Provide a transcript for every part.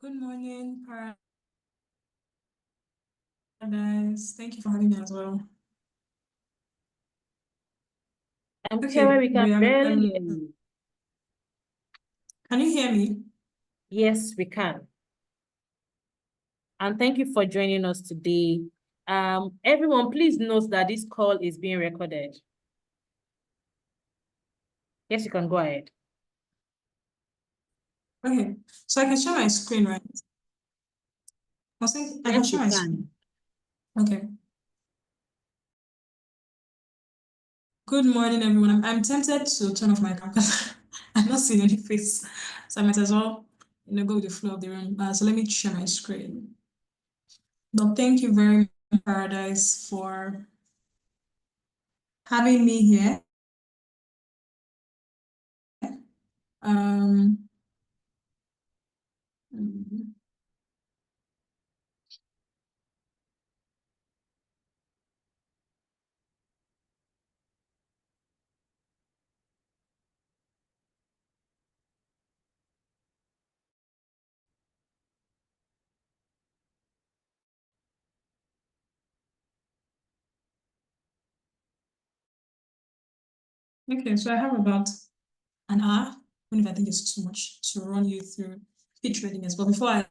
Good morning, Paradise. Thank you for having me as well. I'm Okay, sorry, we can we are, barely hear you. can you hear me? Yes, we can. And thank you for joining us today. Everyone, please note that this call is being recorded. Yes, you can go ahead. Okay, so I can share my screen, right? I think I can Yes, share you my screen. Okay. Good morning, everyone. I'm tempted to turn off my camera because I'm not seeing any face, so I might as well, go with the flow of the room. So let me share my screen. But thank you very much, Paradise, for having me here. Um, okay, so I have about an hour, even if I think it's too much to run you through pitch readiness. But before I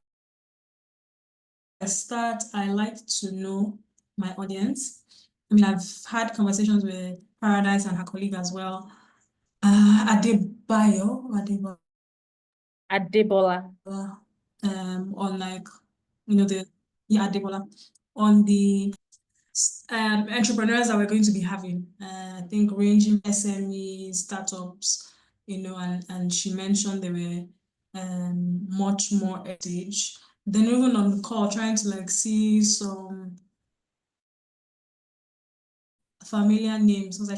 start, I like to know my audience. I mean, I've had conversations with Paradise and her colleague as well. Adebola, Adebola. on like, Adebola, on the entrepreneurs that we're going to be having. I think ranging SME startups, and she mentioned they were much more at stage. Then even on the call, trying to like see some familiar names because I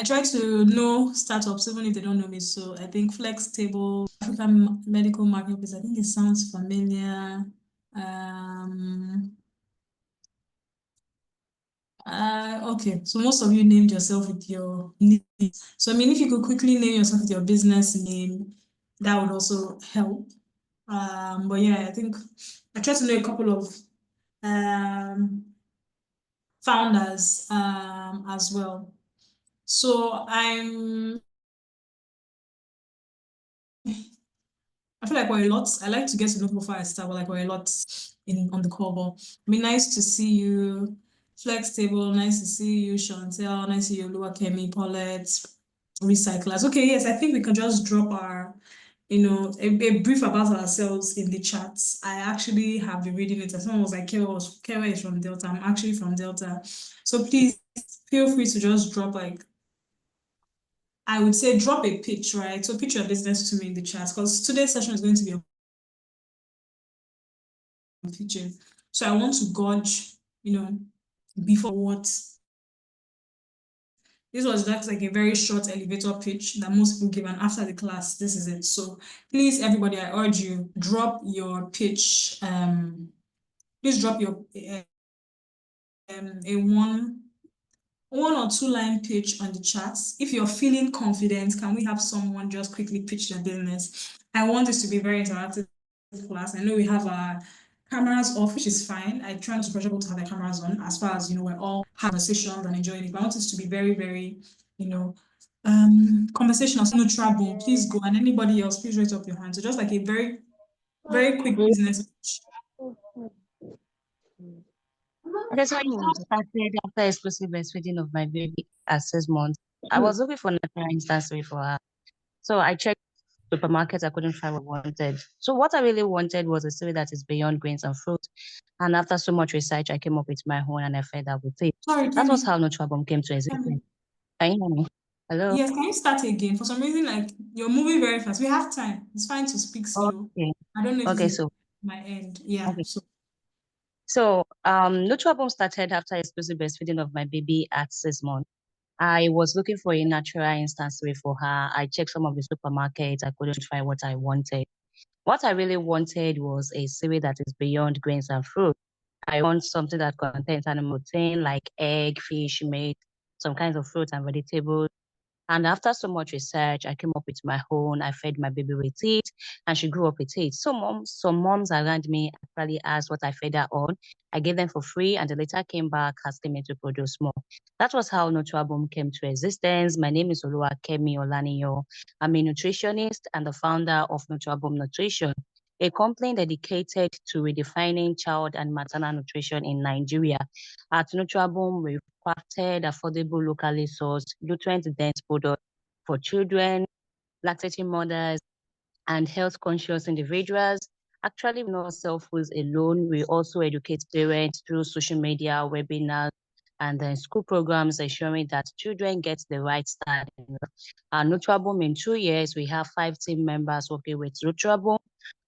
try to know startups even if they don't know me. So I think Flex Table, African Medical Marketplace, I think it sounds familiar. Okay, so most of you named yourself with your name. So I mean, if you could quickly name yourself with your business name, that would also help. But yeah, I think I try to know a couple of founders as well. So I feel like we're a lot. I like to get to know people before I start, but like we're a lot on the call. But I mean, nice to see you, Flex Table. Nice to see you, Chantel. Nice to see you, Kemi, Paulette, Recyclers. Okay, yes, I think we can just drop our, a brief about ourselves in the chats. I actually have been reading it, and someone was like, Kewa is from Delta. I'm actually from Delta. So please feel free to just drop like I would say drop a pitch, right? So pitch your business to me in the chat because today's session is going to be on pitching. So I want to gauge, before what this was just like a very short elevator pitch that most people give, and after the class, this is it. So please, everybody, I urge you, drop your pitch. Please drop your a one or two line pitch on the chat. If you're feeling confident, can we have someone just quickly pitch their business? I want this to be very interactive class. I know we have our cameras off, which is fine. I try not to pressure people to have their cameras on as far as, we're all having conversations and enjoying it. But I want this to be very, very, conversational, so neutral boom. Please go. And anybody else, please raise up your hand. So just like a very, very quick business pitch. That's why you started after exclusive breastfeeding of my baby at 6 months. I was looking for natural instance for her. So I checked supermarkets, I couldn't find what I wanted. So what I really wanted was a cereal that is beyond grains and fruit. And after so much research, I came up with my own and I fed that with it. Sorry, That was Kemi. how Nutrabomb came to existence. Can you hear me? Hello? Yes, can you start again? For some reason, like you're moving very fast. We have time. It's fine to speak slow. Okay. I don't know if Okay, it's so my end. Yeah. okay. So So Nutrabomb started after exclusive breastfeeding of my baby at 6 months. I was looking for a natural instance way for her. I checked some of the supermarkets. I couldn't find what I wanted. What I really wanted was a cereal that is beyond grains and fruit. I want something that contains animal protein like egg, fish, meat, some kinds of fruit and vegetables. And after so much research, I came up with my own. I fed my baby with it, and she grew up with it. Some moms around me actually asked what I fed her on. I gave them for free, and they later came back asking me to produce more. That was how Nutrabum came to existence. My name is Oluwakemi Olaniyo. I'm a nutritionist and the founder of Nutrabum Nutrition, a company dedicated to redefining child and maternal nutrition in Nigeria. At Nutrabum, we've crafted affordable, locally sourced, nutrient-dense products for children, lactating mothers, and health-conscious individuals. Actually, we not sell foods alone. We also educate parents through social media, webinars, and then school programs, ensuring that children get the right start. Nutrabum, in 2 years, we have 5 team members working with Nutrabum.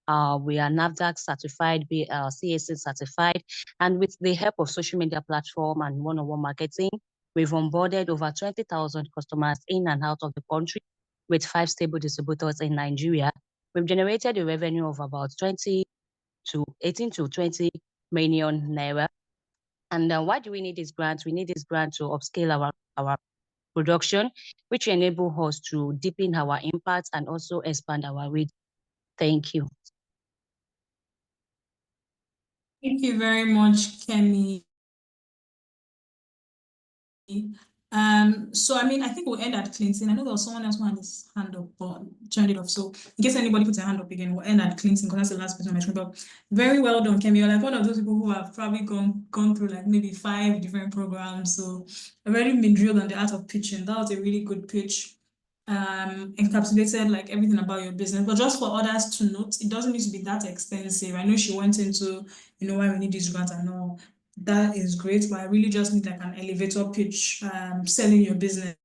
We are NAFDAC certified, CAC certified, and with the help of social media platform and one-on-one marketing, we've onboarded over 20,000 customers in and out of the country with 5 stable distributors in Nigeria. We've generated a revenue of about 18 to 20 million naira. And why do we need this grant? We need this grant to upscale our production, which enable us to deepen our impact and also expand our reach. Thank you. Thank you very much, Kemi. So I think we'll end at Clinton. I know there was someone else who had his hand up, but turned it off. So in case anybody puts their hand up again, we'll end at Clinton because that's the last person on my screen. But very well done, Kemi. You're like one of those people who have probably gone through like maybe 5 different programs. So I've already been drilled on the art of pitching. That was a really good pitch. Encapsulated like everything about your business. But just for others to note, it doesn't need to be that expensive. I know she went into, why we need this grant and all. That is great, but I really just need like an elevator pitch, selling your business,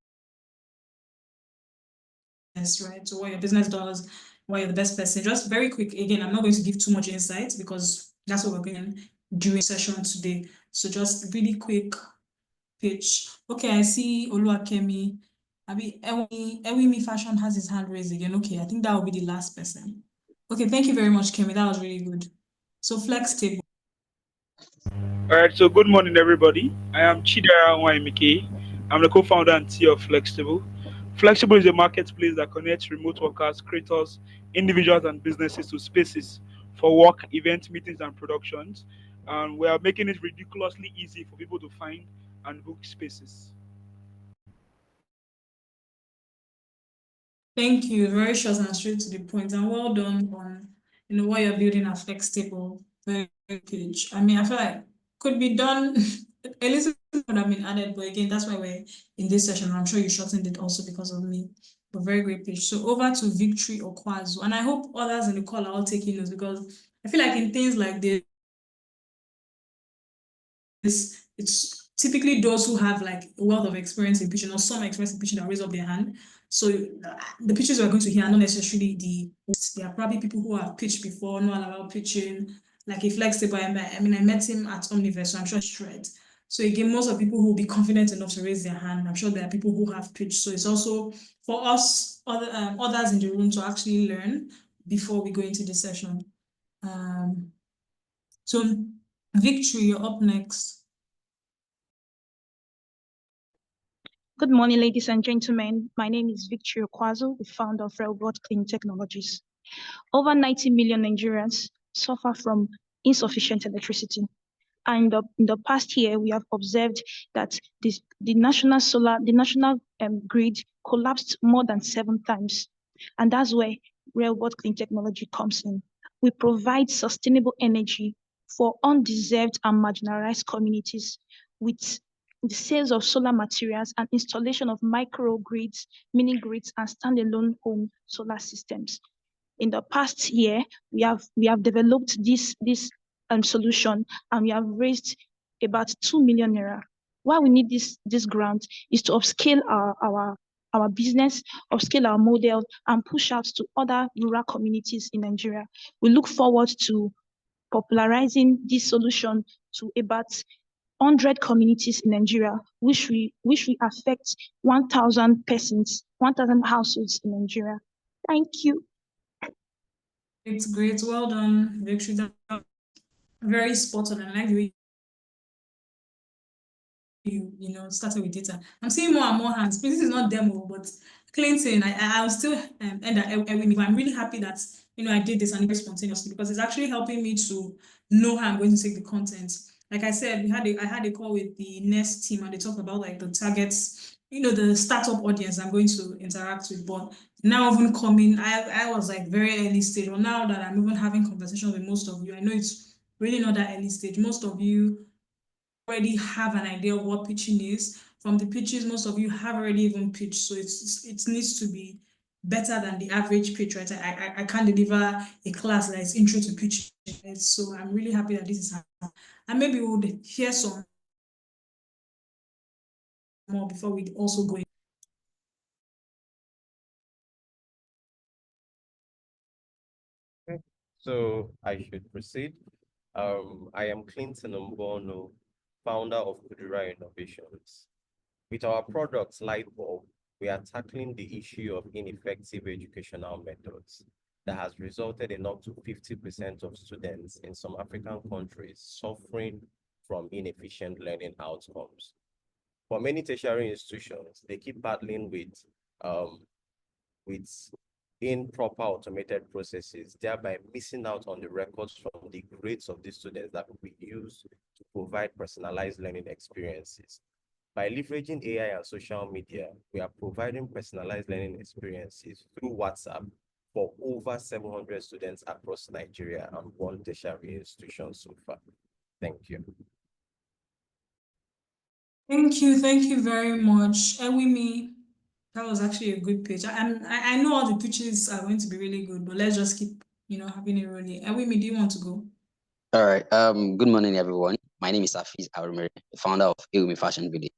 right? So what your business does, why you're the best person. Just very quick, again, I'm not going to give too much insight because that's what we're going during session today. So just really quick pitch. Okay, I see Oluwakemi. Ewimi Fashion has his hand raised again. Okay, I think that will be the last person. Okay, thank you very much, Kemi. That was really good. So flex table. All right, so good morning, everybody. I am Chidera Waimike. I'm the co-founder and CEO of Flexible. Flexible is a marketplace that connects remote workers, creators, individuals, and businesses to spaces for work, events, meetings, and productions. And we are making it ridiculously easy for people to find and book spaces. Thank you. Very short and straight to the point, and well done on what you're building at Flexible. Very good page. I feel like could be done a little bit would have been added, but again, that's why we're in this session. I'm sure you shortened it also because of me. But very great page. So over to Victory Okwazu, and I hope others in the call are all taking notes because I feel like in things like this, it's typically those who have like a wealth of experience in pitching or some experience in pitching that raise up their hand. So the pitches we're going to hear are not necessarily they are probably people who have pitched before, know about pitching. Like a Flexible, I met him at Omniverse, so I'm sure Shred. So again, most of the people who will be confident enough to raise their hand, I'm sure there are people who have pitched. So it's also for us, others in the room to actually learn before we go into the session. So Victory, you're up next. Good morning, ladies and gentlemen. My name is Victory Okwazu, the founder of Railroad Clean Technologies. Over 90 million Nigerians suffer from insufficient electricity. And in the past year, we have observed that the national grid collapsed more than 7 times. And that's where Railroad Clean Technology comes in. We provide sustainable energy for undeserved and marginalized communities with the sales of solar materials and installation of microgrids, mini grids, and standalone home solar systems. In the past year, we have developed this solution, and we have raised about 2 million naira. Why we need this grant is to upscale our business, upscale our model, and push out to other rural communities in Nigeria. We look forward to popularizing this solution to about 100 communities in Nigeria, which we affect 1,000 persons, 1,000 households in Nigeria. Thank you. It's great. Well done, Victory. Very spot on. I like the way you started with data. I'm seeing more and more hands. This is not demo, but Clinton, I'll still end at Ewini, but I'm really happy that I did this and very spontaneously because it's actually helping me to know how I'm going to take the content. Like I said, I had a call with the Nest team and they talked about like the targets, the startup audience I'm going to interact with. But now even coming, I was like very early stage. But now that I'm even having conversations with most of you, I know it's really not that early stage. Most of you already have an idea of what pitching is. From the pitches, most of you have already even pitched, so it needs to be better than the average pitch, right? I can't deliver a class that is intro to pitching, right? So I'm really happy that this is happening. And maybe we would hear some more before we also go in. So I should proceed. I am Clinton Mbono, founder of Kudura Innovations. With our products Lightbulb, we are tackling the issue of ineffective educational methods that has resulted in up to 50% of students in some African countries suffering from inefficient learning outcomes. For many tertiary institutions, they keep battling with improper automated processes, thereby missing out on the records from the grades of the students that we use to provide personalized learning experiences. By leveraging AI and social media, we are providing personalized learning experiences through WhatsApp for over 700 students across Nigeria and one tertiary institution so far. Thank you. Thank you very much. Ewimi, that was actually a good pitch. I know all the pitches are going to be really good, but let's just keep, having it rolling. Ewimi, do you want to go? All right. Good morning, everyone. My name is Afiz Arumere, the founder of Ewimi Fashion Village.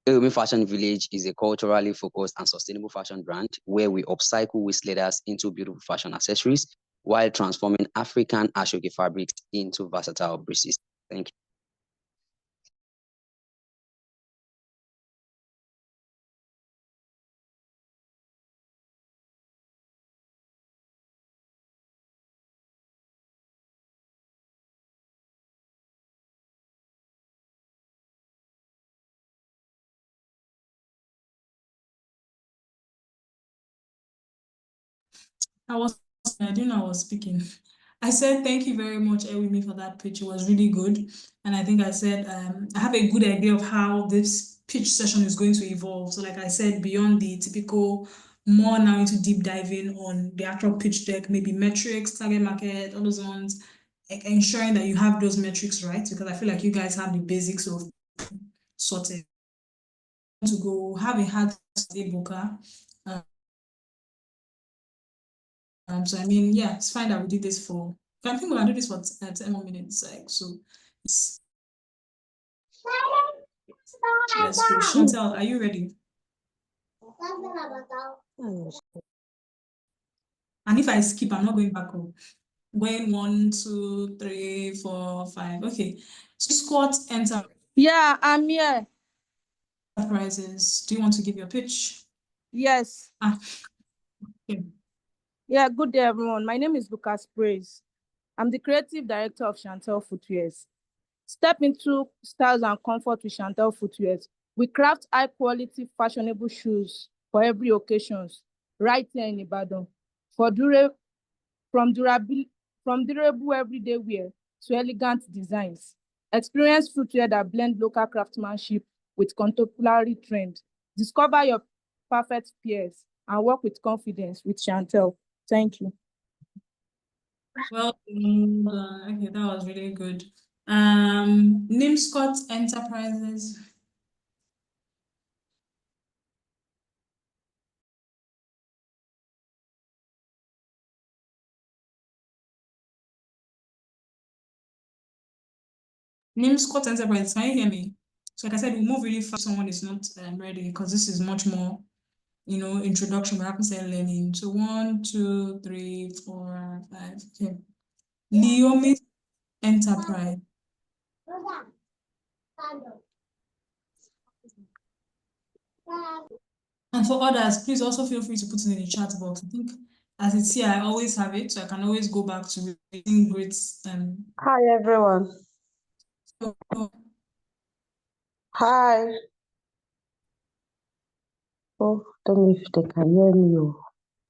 Ewimi Fashion Village is a culturally focused and sustainable fashion brand where we upcycle waste leathers into beautiful fashion accessories while transforming African Ashoke fabrics into versatile braces. Thank you. I didn't know I was speaking. I said thank you very much, Ewimi, for that pitch. It was really good. And I think I said I have a good idea of how this pitch session is going to evolve. So like I said, beyond the typical, more now into deep diving on the actual pitch deck, maybe metrics, target market, all those ones, ensuring that you have those metrics right, because I feel like you guys have the basics of sorted. To go have a hard booker. So I mean, yeah, it's fine that we did this for. I think we're gonna do this for 10 more minutes. Like so, it's. Let's go. Chantal, are you ready? And if I skip, I'm not going back home. Going 1, 2, 3, 4, 5. Okay. So Squat Yeah, I'm here. Enterprises. Do you want to give your pitch? Yes. Okay. Yeah, good day, everyone. My name is Lucas Praise. I'm the creative director of Chantal Footwears. Step into styles and comfort with Chantal Footwears. We craft high-quality, fashionable shoes for every occasion, right here in Ibadan. From durable everyday wear to elegant designs. Experience footwear that blend local craftsmanship with contemporary trend. Discover your perfect pairs and work with confidence with Chantal. Thank you. Well, okay, that was really good. Nimscott Enterprises. Nimscott Enterprises, can you hear me? So like I said, we'll move really fast. Someone is not ready because this is much more, introduction, but I haven't said learning. So 1, 2, 3, 4, 5. Okay. Leomi Enterprise. And for others, please also feel free to put it in the chat box. I think as it's here, I always have it, so I can always go back to reading great. Hi everyone. Hi. Oh, don't know if they can hear me.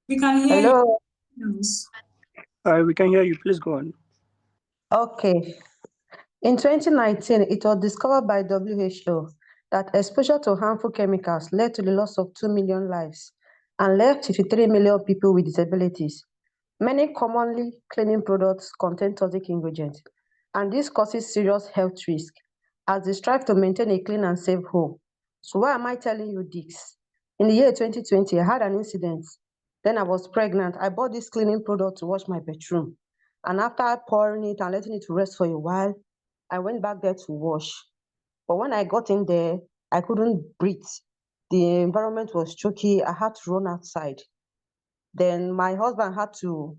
We can hear Hello. you. Yes. We can hear you. Please go on. Okay. In 2019, it was discovered by WHO that exposure to harmful chemicals led to the loss of 2 million lives and left 53 million people with disabilities. Many commonly cleaning products contain toxic ingredients, and this causes serious health risks as they strive to maintain a clean and safe home. So why am I telling you this? In the year 2020, I had an incident. Then I was pregnant. I bought this cleaning product to wash my bedroom. And after pouring it and letting it rest for a while, I went back there to wash. But when I got in there, I couldn't breathe. The environment was choky. I had to run outside. Then my husband had to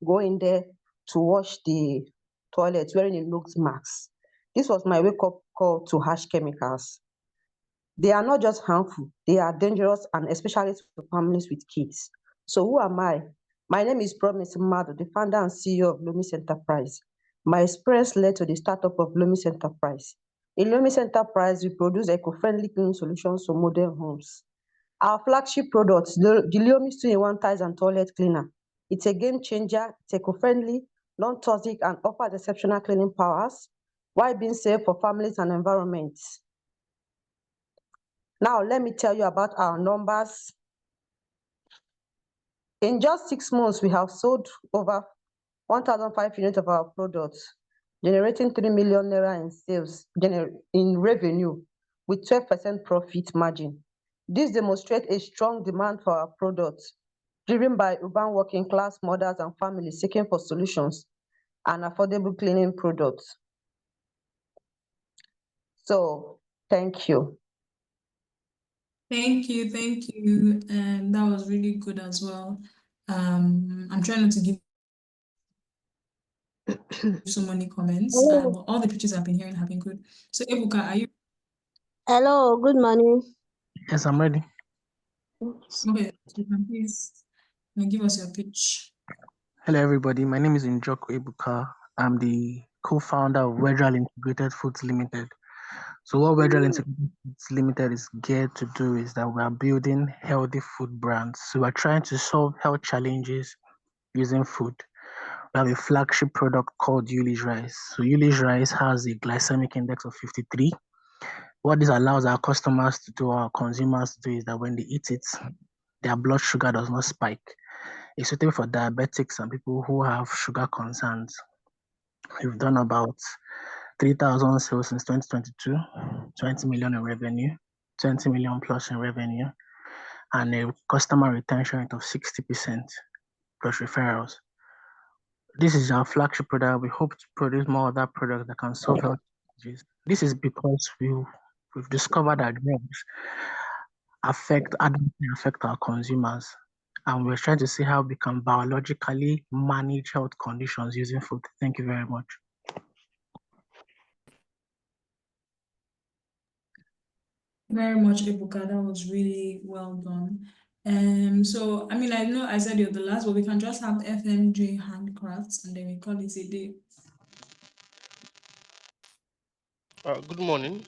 go in there to wash the toilet wearing a nose mask. This was my wake up call to harsh chemicals. They are not just harmful, they are dangerous, and especially to families with kids. So who am I? My name is Promise Mado, the founder and CEO of Lumis Enterprise. My experience led to the startup of Lumis Enterprise. In Lumis Enterprise, we produce eco-friendly cleaning solutions for modern homes. Our flagship product, the Lumis 2-in-1 tiles and toilet cleaner. It's a game changer, it's eco-friendly, non-toxic, and offers exceptional cleaning powers while being safe for families and environments. Now, let me tell you about our numbers. In just 6 months, we have sold over 1,005 units of our products, generating 3 million naira in sales, in revenue, with 12% profit margin. This demonstrates a strong demand for our products, driven by urban working class mothers and families seeking for solutions and affordable cleaning products. So, thank you. Thank you, and that was really good as well. I'm trying not to give so many comments, Hello. but all the pictures I've been hearing have been good. So Ebuka, are you Hello, good morning. Yes, I'm ready. okay? You can please give us your pitch. Hello, everybody. My name is Njoko Ebuka. I'm the co-founder of Wedral Integrated Foods Limited. So what Wedral Integrated Foods Limited is geared to do is that we are building healthy food brands. So we're trying to solve health challenges using food. We have a flagship product called Yulish Rice. So Yulish Rice has a glycemic index of 53. What this allows our customers to do, our consumers to do, is that when they eat it, their blood sugar does not spike. It's suitable for diabetics and people who have sugar concerns. We've done about 3,000 sales since 2022, 20 million in revenue, 20 million plus in revenue, and a customer retention rate of 60% plus referrals. This is our flagship product. We hope to produce more other products that can solve health challenges. This is because we've discovered that drugs adversely affect our consumers, and we're trying to see how we can biologically manage health conditions using food. Thank you very much. Very much, Ebuka. That was really well done. So I mean, I know I said you're the last, but we can just have FMJ handcrafts and then we call it a day. Good morning.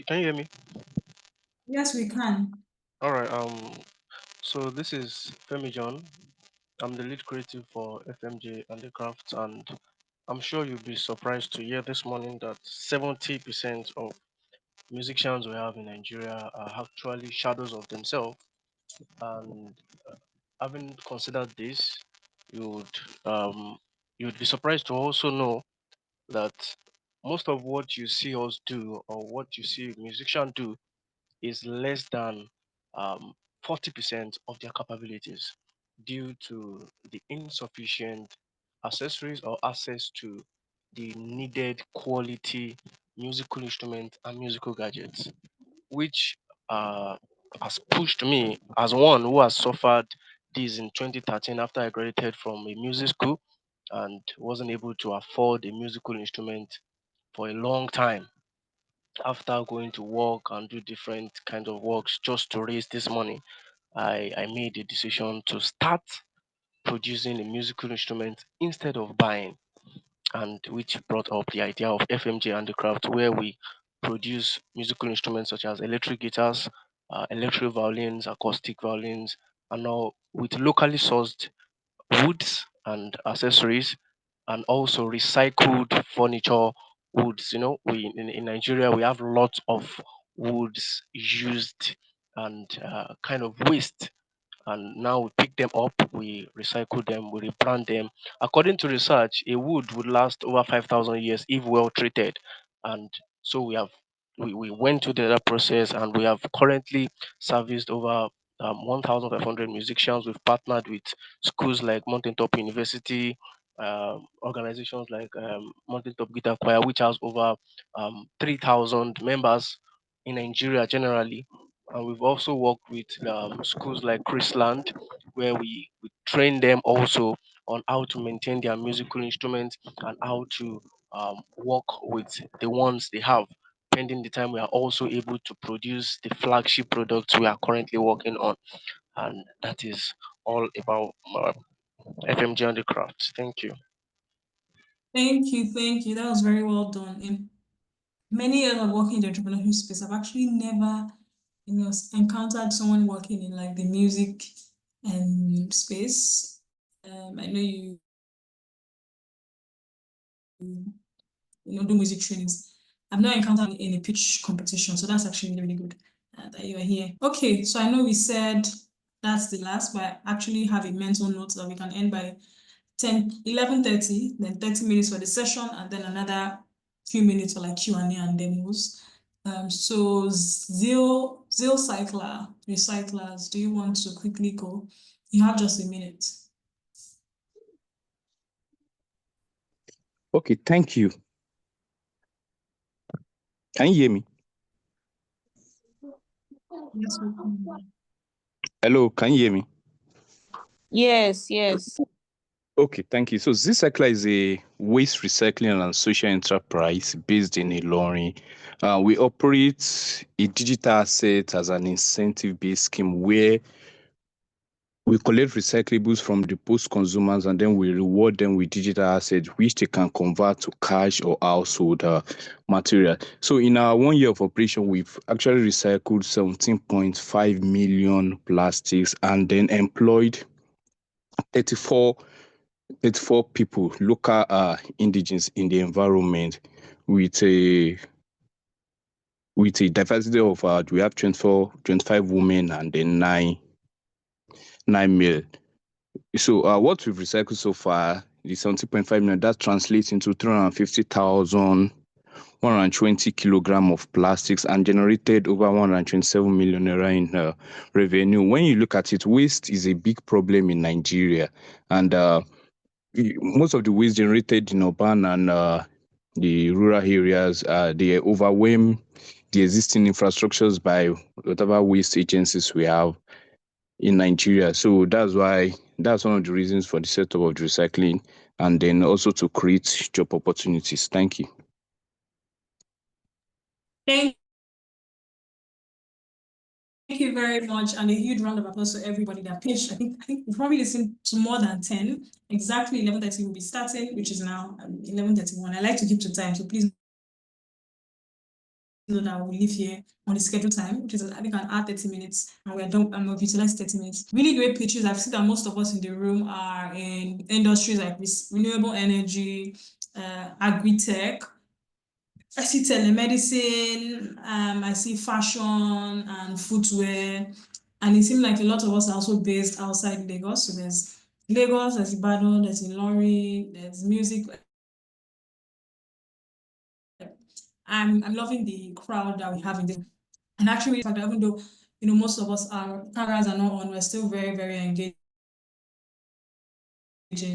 Can you hear me? Yes, we can. All right. So this is Femi John. I'm the lead creative for FMJ and the Crafts, and I'm sure you'll be surprised to hear this morning that 70% of musicians we have in Nigeria are actually shadows of themselves. And having considered this, you'd um you'd be surprised to also know that most of what you see us do or what you see musicians do is less than 40% of their capabilities due to the insufficient accessories or access to the needed quality musical instrument and musical gadgets, which has pushed me as one who has suffered this in 2013 after I graduated from a music school and wasn't able to afford a musical instrument for a long time after going to work and do different kind of works just to raise this money. I made a decision to start producing a musical instrument instead of buying, and which brought up the idea of FMJ Handicraft, where we produce musical instruments such as electric guitars, electric violins, acoustic violins, and now with locally sourced woods and accessories, and also recycled furniture woods. You know, we in Nigeria we have lots of woods used and kind of waste, and now we pick them up, we recycle them, we rebrand them. According to research, a wood would last over 5,000 years if well treated. And so we went through the process, and we have currently serviced over 1,500 musicians. We've partnered with schools like Mountaintop University, organizations like Mountaintop Guitar Choir, which has over 3,000 members in Nigeria generally. And we've also worked with schools like Chrisland, where we train them also on how to maintain their musical instruments and how to work with the ones they have. Pending the time, we are also able to produce the flagship products we are currently working on. And that is all about FMG and the crafts. Thank you. Thank you, thank you. That was very well done. In many years of working in the entrepreneurship space, I've actually never, encountered someone working in like the music space. I know you do music trainings. I've not encountered in a pitch competition, so that's actually really, really good that you are here. Okay, so I know we said that's the last, but I actually have a mental note that we can end by 11:30, then 30 minutes for the session, and then another few minutes for like Q&A and demos. So Zeal Cycler, recyclers, do you want to quickly go? You have just a minute. Okay, thank you. Can you hear me? Yes, we can. Hello, can you hear me? Yes, yes. Okay, thank you. So Zcycler is a waste recycling and social enterprise based in Ilorin. We operate a digital asset as an incentive-based scheme where we collect recyclables from the post-consumers and then we reward them with digital assets which they can convert to cash or household material. So in our 1 year of operation, we've actually recycled 17.5 million plastics and then employed 34 people, local indigenous in the environment with a diversity of we have 25 women and then nine male. So what we've recycled so far, the 70.5 million, that translates into 350,120 kilogram of plastics and generated over 127 million naira in revenue. When you look at it, waste is a big problem in Nigeria, and most of the waste generated in urban and the rural areas, they overwhelm the existing infrastructures by whatever waste agencies we have in Nigeria. So that's one of the reasons for the setup of the recycling, and then also to create job opportunities. Thank you. Thank you very much, and a huge round of applause to everybody that pitched. I think we've probably listened to more than 10. Exactly 11:30 will be starting, which is now 11:31. I like to keep to time, so please know that we'll leave here on the scheduled time, which is I think an hour 30 minutes, and we're done, and we've utilized 30 minutes. Really great pitches. I've seen that most of us in the room are in industries like renewable energy, agri-tech. I see telemedicine, I see fashion and footwear, and it seems like a lot of us are also based outside Lagos. So there's Lagos, there's Ibadan, there's Ilorin, there's music. I'm loving the crowd that we have in this. And actually, even though most of us our cameras are not on, we're still very, very engaging.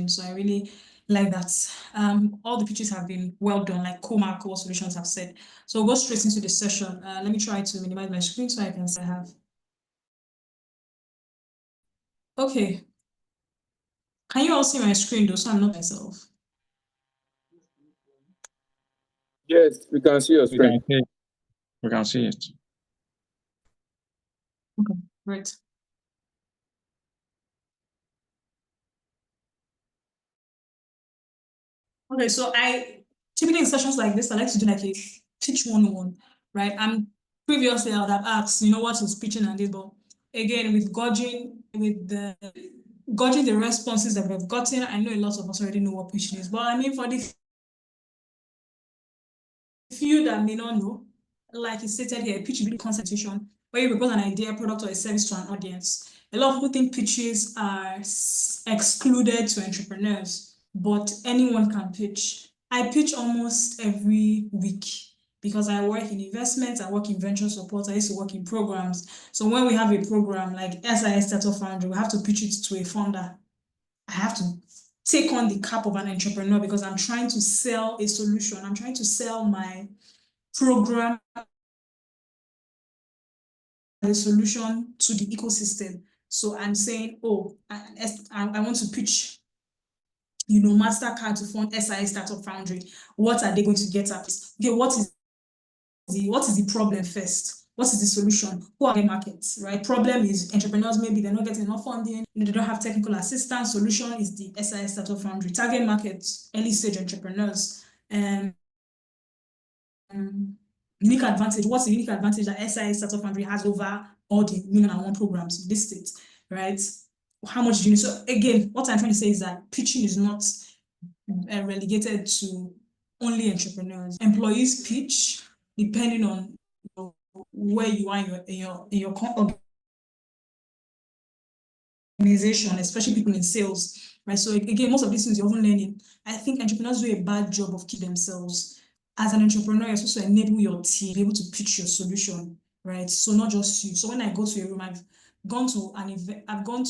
So I really like that. All the pitches have been well done, like Core Solutions have said. So we'll go straight into the session. Let me try to minimize my screen so I can see I have. Okay. Can you all see my screen though, so I'm not myself? Yes, we can see your screen. We can see it. Okay, great. Okay, so I typically in sessions like this, I like to do like a pitch 101. right? Previously I would have asked, what is pitching and this, but again, with gauging the responses that we've gotten, I know a lot of us already know what pitching is, but I mean, for the few that may not know, like you stated here, pitch is a consultation where you propose an idea, product, or a service to an audience. A lot of people think pitches are excluded to entrepreneurs, but anyone can pitch. I pitch almost every week because I work in investments, I work in venture support, I used to work in programs. So when we have a program like SIA Startup Foundry, we have to pitch it to a founder. I have to take on the cap of an entrepreneur because I'm trying to sell a solution. I'm trying to sell my program the solution to the ecosystem. So I'm saying, oh, I want to pitch, MasterCard to fund SIA Startup Foundry. What are they going to get at? Okay, what is the problem first? What is the solution? Who are the markets, right? Problem is entrepreneurs, maybe they're not getting enough funding, they don't have technical assistance. Solution is the SIA Startup Foundry. Target markets, early stage entrepreneurs. Unique advantage. What's the unique advantage that SIA Startup Foundry has over all the million and one programs in this state, right? How much do you need? So again, what I'm trying to say is that pitching is not relegated to only entrepreneurs. Employees pitch depending on where you are in your organization, especially people in sales, right? So again, most of these things you're often learning. I think entrepreneurs do a bad job of keeping themselves. As an entrepreneur, you're supposed to enable your team, be able to pitch your solution, right? So not just you. So when I go to a room, I've gone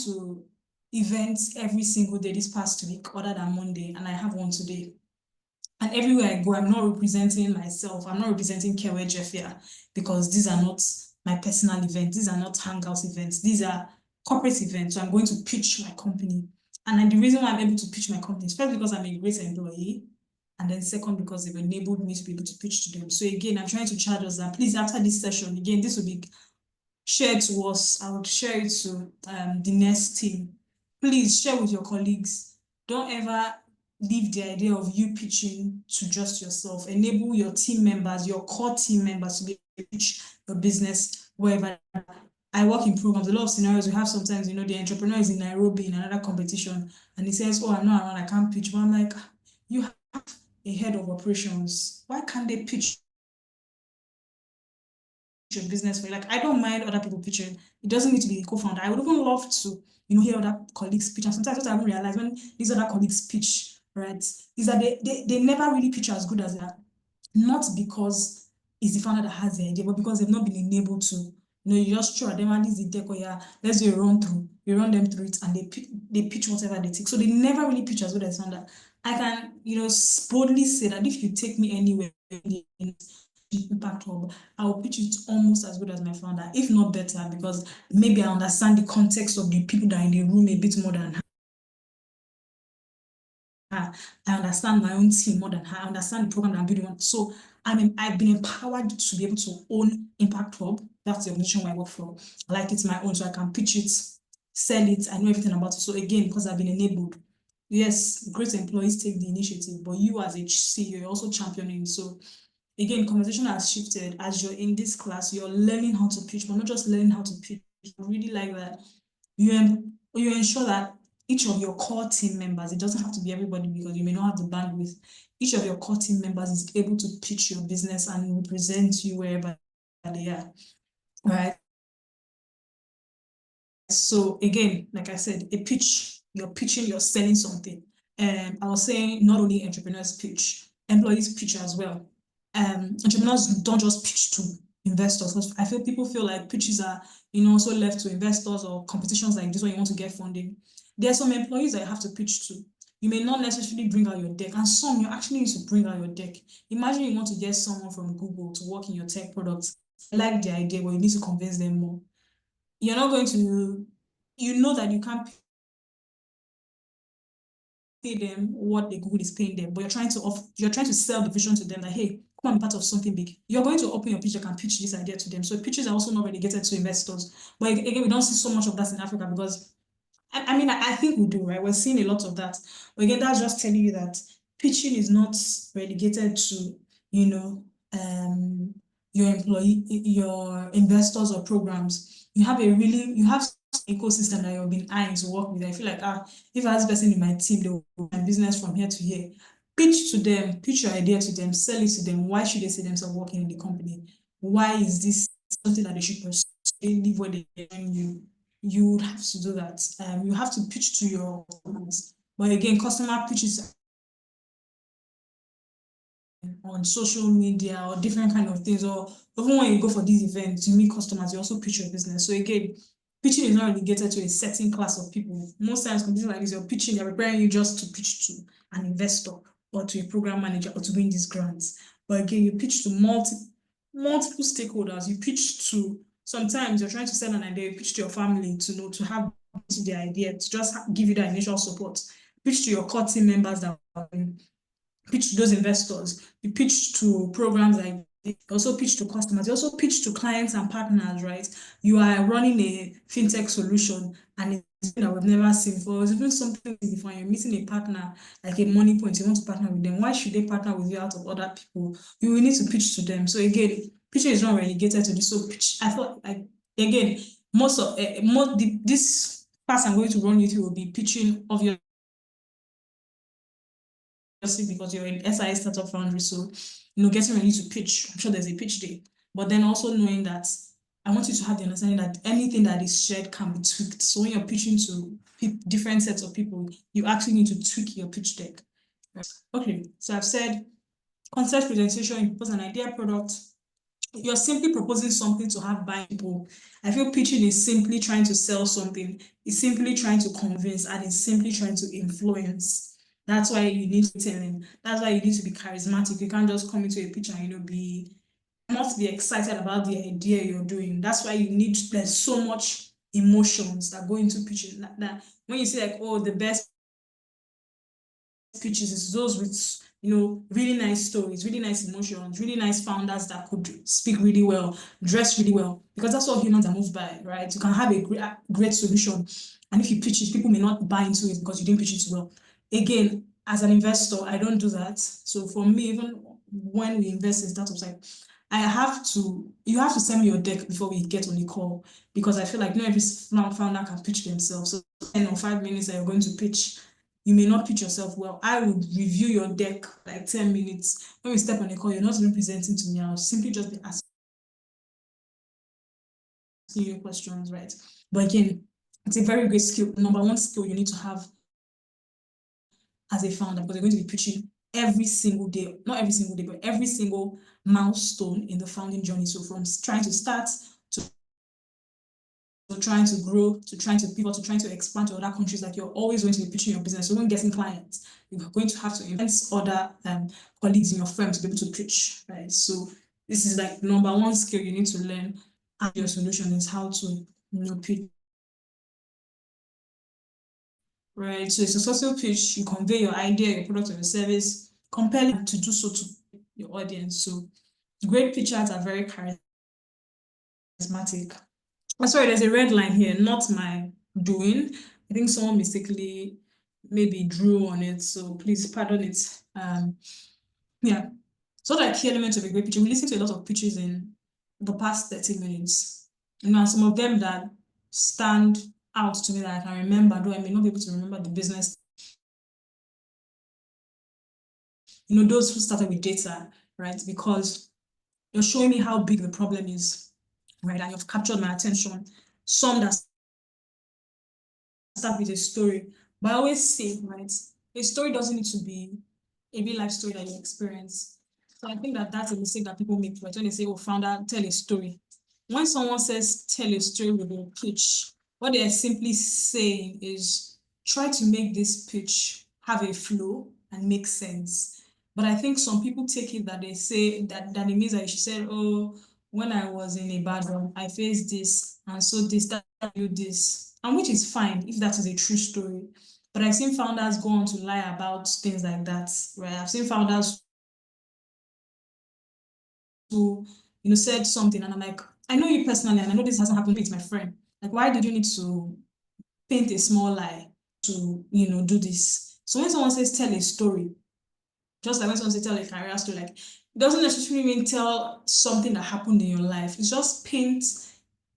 to events every single day this past week, other than Monday, and I have one today. And everywhere I go, I'm not representing myself. I'm not representing Kewe Jeffia because these are not my personal events. These are not hangout events. These are corporate events. So I'm going to pitch my company. And the reason why I'm able to pitch my company is first because I'm a great employee. And then second, because they've enabled me to be able to pitch to them. So again, I'm trying to charge us that please, after this session, again, this will be shared to us. I would share it to the next team. Please share with your colleagues. Don't ever leave the idea of you pitching to just yourself. Enable your team members, your core team members to be able to pitch your business wherever. I work in programs. A lot of scenarios we have sometimes, the entrepreneur is in Nairobi in another competition and he says, oh, I'm not around, I can't pitch. But I'm like, you have a head of operations. Why can't they pitch your business for you? Like, I don't mind other people pitching. It doesn't need to be a co-founder. I would even love to, hear other colleagues pitch. And sometimes what I haven't realized when these other colleagues pitch, right, is that they never really pitch as good as they are. Not because it's the founder that has the idea, but because they've not been enabled to. You just throw at them and this is the deck, let's do a run through. You run them through it and they pitch whatever they take. So they never really pitch as good as founder. I can, boldly say that if you take me anywhere in Impact Hub, I will pitch it almost as good as my founder, if not better, because maybe I understand the context of the people that are in the room a bit more than her. I understand my own team more than her. I understand the program that I'm building on. So I've been empowered to be able to own Impact Hub. That's the organization where I work for. I like it's my own, so I can pitch it, sell it. I know everything about it. So again, because I've been enabled. Yes, great employees take the initiative, but you as a CEO, you're also championing. So again, conversation has shifted. As you're in this class, you're learning how to pitch, but not just learning how to pitch. I really like that you ensure that each of your core team members, it doesn't have to be everybody because you may not have the bandwidth, each of your core team members is able to pitch your business and represent you wherever they are, right? So again, like I said, a pitch, you're pitching, you're selling something. I was saying not only entrepreneurs pitch, employees pitch as well. Entrepreneurs don't just pitch to investors. I feel people feel like pitches are, also left to investors or competitions like this when you want to get funding. There are some employees that you have to pitch to. You may not necessarily bring out your deck, and some you actually need to bring out your deck. Imagine you want to get someone from Google to work in your tech products. I like the idea, but you need to convince them more. You're not going to, that you can't pay them what the Google is paying them, but you're trying to sell the vision to them that, hey, come on, be part of something big. You're going to open your pitch and pitch this idea to them. So pitches are also not relegated to investors. But again, we don't see so much of that in Africa because, I think we do, right? We're seeing a lot of that. But again, that's just telling you that pitching is not relegated to, your investors or programs, you have an ecosystem that you've been eyeing to work with. I feel like, if I have this person in my team, they will do my business from here to here. Pitch to them, pitch your idea to them, sell it to them. Why should they see themselves working in the company? Why is this something that they should pursue? They leave what they're doing you. You would have to do that. You have to pitch to your customers. But again, customer pitches on social media or different kind of things, or even when you go for these events, you meet customers, you also pitch your business. So again, pitching is not relegated to a certain class of people. Most times, companies like this, you're pitching, they're preparing you just to pitch to an investor or to a program manager or to win these grants. But again, you pitch to multiple stakeholders. You pitch to, sometimes you're trying to sell an idea, you pitch to your family to have the idea, to just give you that initial support. Pitch to your core team members that pitch to those investors, you pitch to programs like you also pitch to customers, you also pitch to clients and partners, right? You are running a fintech solution and it's something that we've never seen before. It's even something before you're meeting a partner, like a money point, you want to partner with them. Why should they partner with you out of other people? You will need to pitch to them. So again, pitching is not relegated to this. So pitch, I thought, like, again, this class I'm going to run you through will be pitching of your because you're in SIA Startup Foundry, so getting ready to pitch. I'm sure there's a pitch day, but then also knowing that I want you to have the understanding that anything that is shared can be tweaked. So when you're pitching to different sets of people, you actually need to tweak your pitch deck. Okay, so I've said concept presentation, you propose an idea product. You're simply proposing something to have by people. I feel pitching is simply trying to sell something. It's simply trying to convince, and it's simply trying to influence. That's why you need to tell them. That's why you need to be charismatic. You can't just come into a pitch and you must be excited about the idea you're doing. That's why there's so much emotions that go into pitching. That when you say like, oh, the best pitches is those with really nice stories, really nice emotions, really nice founders that could speak really well, dress really well, because that's what humans are moved by, right? You can have a great solution, and if you pitch it, people may not buy into it because you didn't pitch it well. Again, as an investor, I don't do that. So for me, even when we invest in startups, like you have to send me your deck before we get on the call, because I feel like not every founder can pitch themselves. So 10 or 5 minutes that you're going to pitch, you may not pitch yourself well. I would review your deck like 10 minutes. When we step on the call, you're not even presenting to me. I'll simply just be asking you questions, right? But again, it's a very great skill. Number one skill you need to have as a founder, because you're going to be pitching every single day, not every single day, but every single milestone in the founding journey. So from trying to start to trying to grow, to trying to pivot, to trying to expand to other countries, like you're always going to be pitching your business. So when getting clients, you're going to have to influence other colleagues in your firm to be able to pitch, right? So this is like number one skill you need to learn. And your solution is how to pitch. Right, so a successful pitch, you convey your idea, your product, or your service, compelling to do so to your audience. So great pitchers are very charismatic. Oh, sorry, there's a red line here, not my doing. I think someone mistakenly maybe drew on it, so please pardon it. Yeah, so like key elements of a great pitch. We listened to a lot of pitches in the past 30 minutes. Some of them that stand out to me that I can remember, though I may not be able to remember the business. Those who started with data, right? Because you're showing me how big the problem is, right? And you've captured my attention. Some that start with a story, but I always say, right, a story doesn't need to be a real life story that you experience. So I think that that's a mistake that people make, right? When they say, oh, founder, tell a story. When someone says tell a story with a pitch, what they're simply saying is try to make this pitch have a flow and make sense. But I think some people take it that they say that it means that she said, oh, when I was in Ibadan, I faced this, and so that you this, and which is fine if that is a true story. But I've seen founders go on to lie about things like that, right? I've seen founders who, said something, and I'm like, I know you personally, and I know this hasn't happened with my friend. Like, why did you need to paint a small lie to, do this? So when someone says tell a story, just like when someone says tell a career story, like It doesn't necessarily mean tell something that happened in your life. It's just paint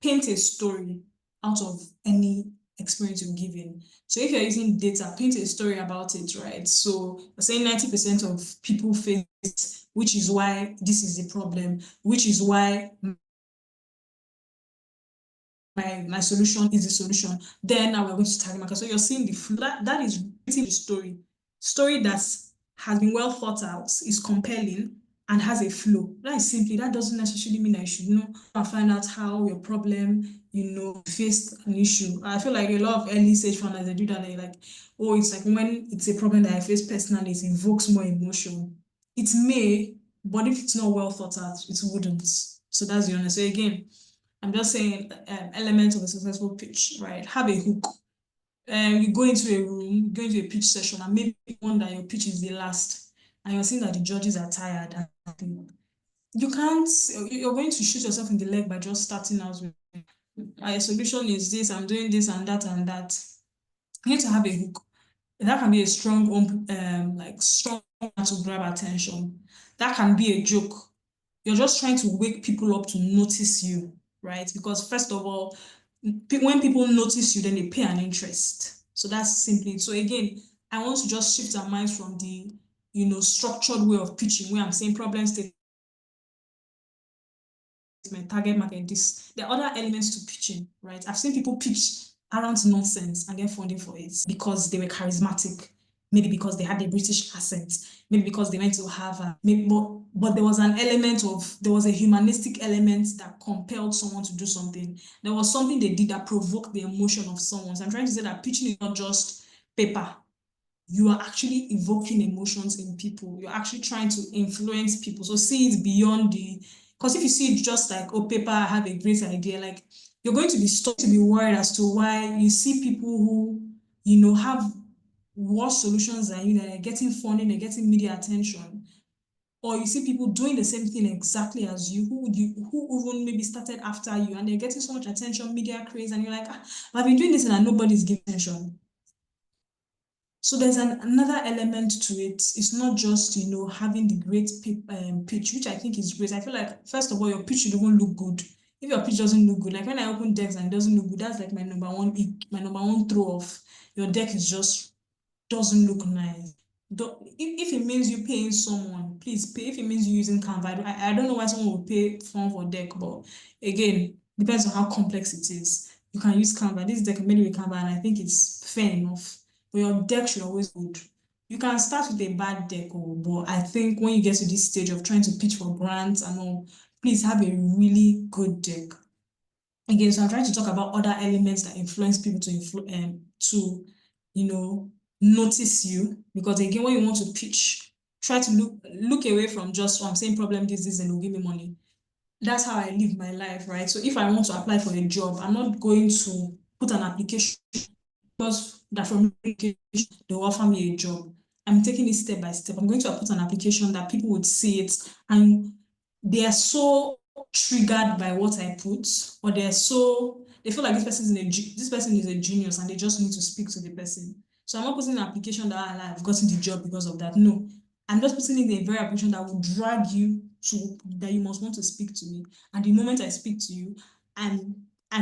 a story out of any experience you're given. So if you're using data, paint a story about it, right? So you're saying 90% of people face it, which is why this is the problem, which is why my solution is the solution. Then now we're going to target market. So you're seeing that is the story that has been well thought out, is compelling, and has a flow. That doesn't necessarily mean I should know and find out how your problem, faced an issue. I feel like a lot of early stage founders, they do that. They're like, oh, it's like when it's a problem that I face personally, it invokes more emotion. It may, but if it's not well thought out, it wouldn't. So that's the honest. So again, I'm just saying elements of a successful pitch, right? Have a hook. You go into a room, go into a pitch session, and maybe one that your pitch is the last, and you're seeing that the judges are tired. And you can't, you're going to shoot yourself in the leg by just starting out with, my solution is this, I'm doing this and that and that. You need to have a hook. That can be a strong, strong to grab attention. That can be a joke. You're just trying to wake people up to notice you, right? Because first of all, when people notice you, then they pay an interest. So that's simply it. So again, I want to just shift our minds from the, structured way of pitching, where I'm saying problem statement, target market, there are other elements to pitching, right? I've seen people pitch around nonsense and get funding for it because they were charismatic, maybe because they had a British accent, maybe because they went to Harvard, but there was a humanistic element that compelled someone to do something. There was something they did that provoked the emotion of someone. So I'm trying to say that pitching is not just paper. You are actually evoking emotions in people. You're actually trying to influence people. So see it beyond because if you see it just like, oh, paper, I have a great idea, like you're going to be worried as to why you see people who, have worse solutions than you, that are getting funding, they're getting media attention. Or you see people doing the same thing exactly as you, who even maybe started after you, and they're getting so much attention, media craze, and you're like, I've been doing this and nobody's giving attention. So there's another element to it. It's not just, having the great pitch, which I think is great. I feel like, first of all, your pitch should even look good. If your pitch doesn't look good, like when I open decks and it doesn't look good, that's like my number one throw off. Your deck is just doesn't look nice. If it means you paying someone, please pay. If it means you using Canva, I don't know why someone would pay for deck, but again, depends on how complex it is. You can use Canva. This deck made with Canva, and I think it's fair enough. But your deck should always be good. You can start with a bad deck, but I think when you get to this stage of trying to pitch for grants and all, please have a really good deck. Again, so I'm trying to talk about other elements that influence people to notice you. Because again, when you want to pitch, try to look away from just, I'm saying problem this, and will give me money. That's how I live my life, right? So if I want to apply for a job, I'm not going to put an application because that from application they'll offer me a job. I'm taking it step by step. I'm going to put an application that people would see it and they are so triggered by what I put, or they feel like this person is a genius and they just need to speak to the person. So I'm not putting an application that I've gotten the job because of that. No, I'm just putting in a very application that will drag you to that you must want to speak to me. And the moment I speak to you, I'm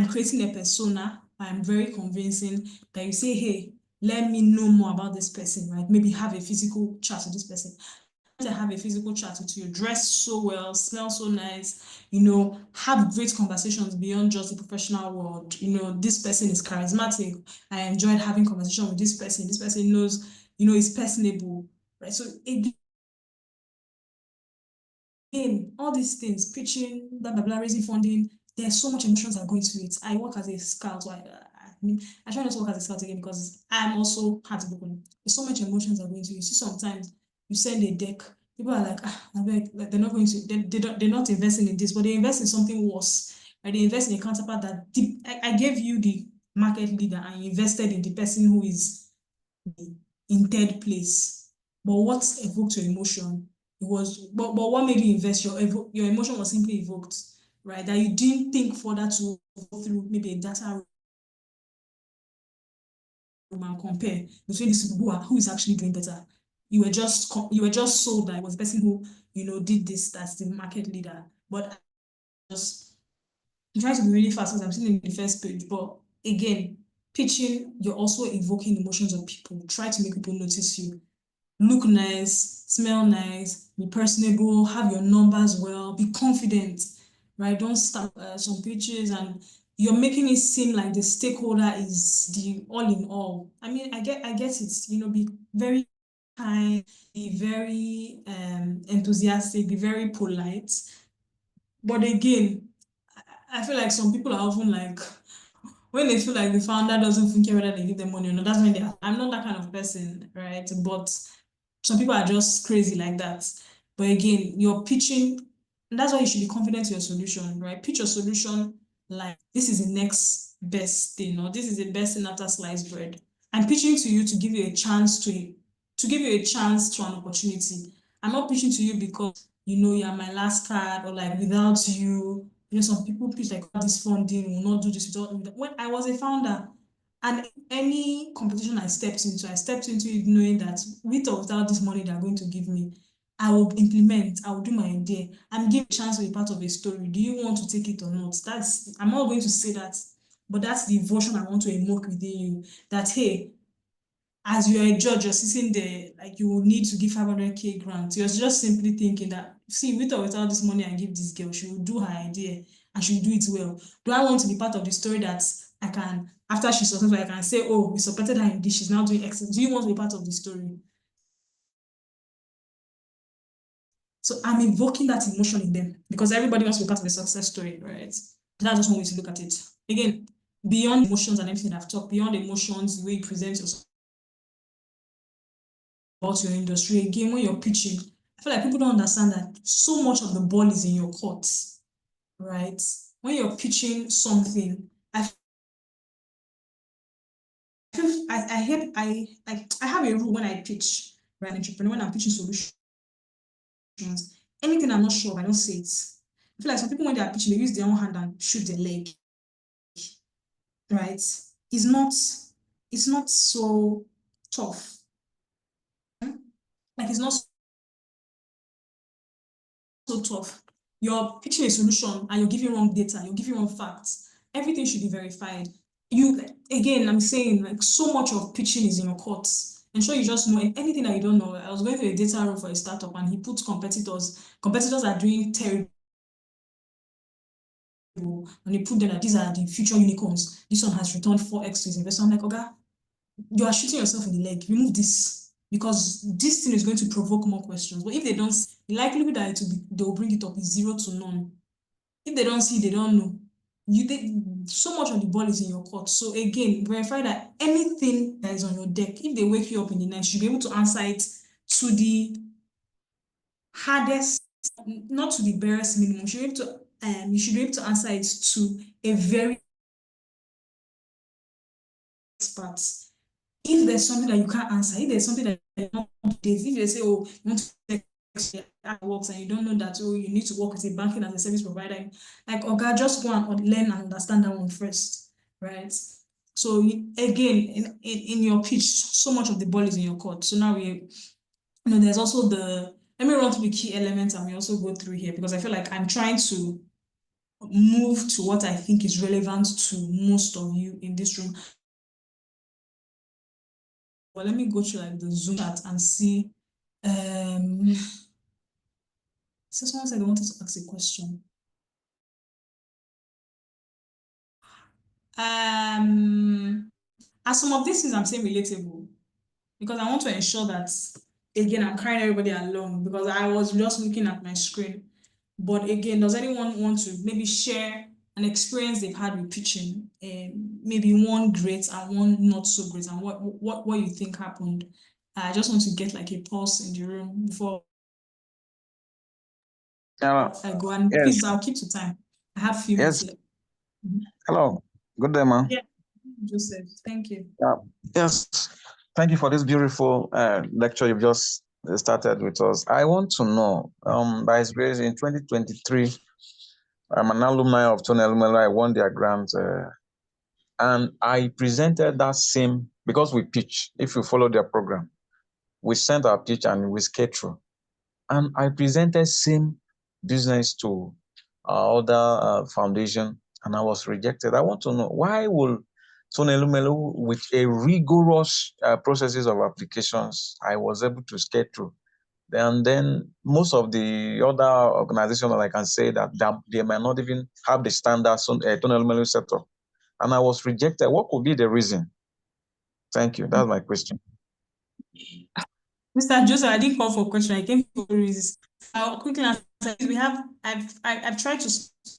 creating a persona. I'm very convincing that you say, hey, let me know more about this person, right? Maybe have a physical chat with this person. To have a physical chat with you, dress so well, smell so nice, have great conversations beyond just the professional world. This person is charismatic. I enjoyed having conversation with this person. This person knows, is personable, right? So again, all these things, pitching, blah, blah, blah, raising funding, there's so much emotions that go into it. I work as a scout. I try not to work as a scout again because I'm also heartbroken. There's so much emotions that go into it. You see, sometimes you send a deck, people are like, they're not going to, they're not investing in this, but they invest in something worse. Right? They invest in a counterpart that I gave you the market leader and you invested in the person who is in third place. But what evoked your emotion? But what made you invest? Your emotion was simply evoked, right? That you didn't think further to go through maybe a data room and compare between these people who is actually doing better. You were just sold that it was the person who did this, that's the market leader. But I'm trying to be really fast because I'm still in the first page. But again, pitching, you're also evoking emotions of people. Try to make people notice you. Look nice, smell nice, be personable, have your numbers well, be confident, right? Don't start some pitches and you're making it seem like the stakeholder is the all in all. I mean, I get it, be very kind, be very enthusiastic, be very polite. But again, I feel like some people are often like, when they feel like the founder doesn't care whether they give them money or not, that's when I'm not that kind of person, right? But some people are just crazy like that. But again, you're pitching, and that's why you should be confident in your solution, right? Pitch your solution like this is the next best thing, or this is the best thing after sliced bread. I'm pitching to you to give you a chance to give you a chance to an opportunity. I'm not pitching to you because you're my last card, or like without you, some people pitch like this funding will not do this without me. When I was a founder, and any competition I stepped into it knowing that with or without this money they're going to give me, I will implement, I will do my idea and give a chance to be part of a story. Do you want to take it or not? I'm not going to say that, but that's the version I want to evoke within you. That, hey, as you're a judge, you're sitting there, like you will need to give 500K grant. You're just simply thinking that, see, with or without this money I give this girl, she will do her idea and she will do it well. Do I want to be part of the story that I can, after she's successful, I can say, oh, we supported her in this, she's now doing excellent. Do you want to be part of the story? So I'm evoking that emotion in them because everybody wants to be part of the success story, right? That's just one way to look at it. Again, beyond emotions and everything I've talked, beyond emotions, the way you present yourself about your industry, again, when you're pitching, I feel like people don't understand that so much of the ball is in your court, right? When you're pitching something, I have a rule when I pitch, right? An entrepreneur, when I'm pitching solutions, anything I'm not sure of, I don't say it. I feel like some people, when they are pitching, they use their own hand and shoot their leg, right? It's not so tough. Like, it's not so tough. You're pitching a solution and you're giving wrong data, you're giving wrong facts. Everything should be verified. Again, I'm saying, like, so much of pitching is in your court. Ensure you just know anything that you don't know. I was going to a data room for a startup and he put competitors. Competitors are doing terrible. And he put them that these are the future unicorns. This one has returned 4x to his investor. I'm like, okay, you are shooting yourself in the leg. Remove this because this thing is going to provoke more questions. But if they don't, the likelihood that they'll bring it up is 0 to none. If they don't see, they don't know. So much of the ball is in your court. So again, verify that anything that is on your deck, if they wake you up in the night, you should be able to answer it to the hardest, not to the barest minimum. You should be able to answer it to a very expert. If there's something that you can't answer, if there's something that you don't know, if they say, oh, you want to text works and you don't know that, oh, you need to work with a banking as a service provider, like, okay, just go and learn and understand that one first, right? So again, in your pitch, so much of the ball is in your court. So now there's also let me run through the key elements and we also go through here because I feel like I'm trying to move to what I think is relevant to most of you in this room. Well, let me go to like the Zoom chat and see. So someone said they wanted to ask a question. As some of these things I'm saying relatable because I want to ensure that, again, I'm carrying everybody along because I was just looking at my screen. But again, does anyone want to maybe share an experience they've had with pitching, maybe one great and one not so great, and what you think happened? I just want to get like a pulse in the room before I go. And yes. please, I'll keep to time. I have a few minutes left. Hello. Good day, ma'am. Yeah, Joseph, thank you. Yes. Thank you for this beautiful lecture you've just started with us. I want to know, by experience in 2023, I'm an alumni of Tony Alumni. I won their grant, and I presented that same, because we pitch, if you follow their program, we sent our pitch and we skate through. And I presented same business to other foundation, and I was rejected. I want to know, why will Tony Elumelu, with a rigorous processes of applications, I was able to get through. And then most of the other organizations, I can say that they might not even have the standards Tony Elumelu set up. And I was rejected. What could be the reason? Thank you. That's my question. Mr. Joseph, I didn't call for question. I came for reasons. I'll quickly answer. I've tried to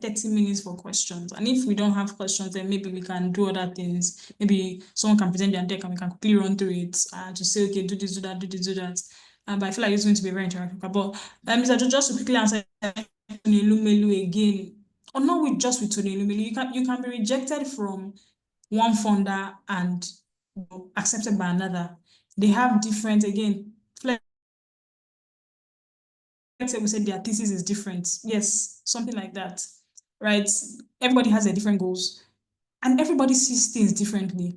30 minutes for questions. And if we don't have questions, then maybe we can do other things. Maybe someone can present their deck and we can quickly run through it to say, okay, do this, do that, do this, do that. But I feel like it's going to be very interactive. But Mr. Joe, just to quickly answer Tony Elumelu again, or not with just with Tony Elumelu, you can be rejected from one funder and accepted by another. They have different, again, let's say we said their thesis is different. Yes, something like that, right? Everybody has their different goals and everybody sees things differently.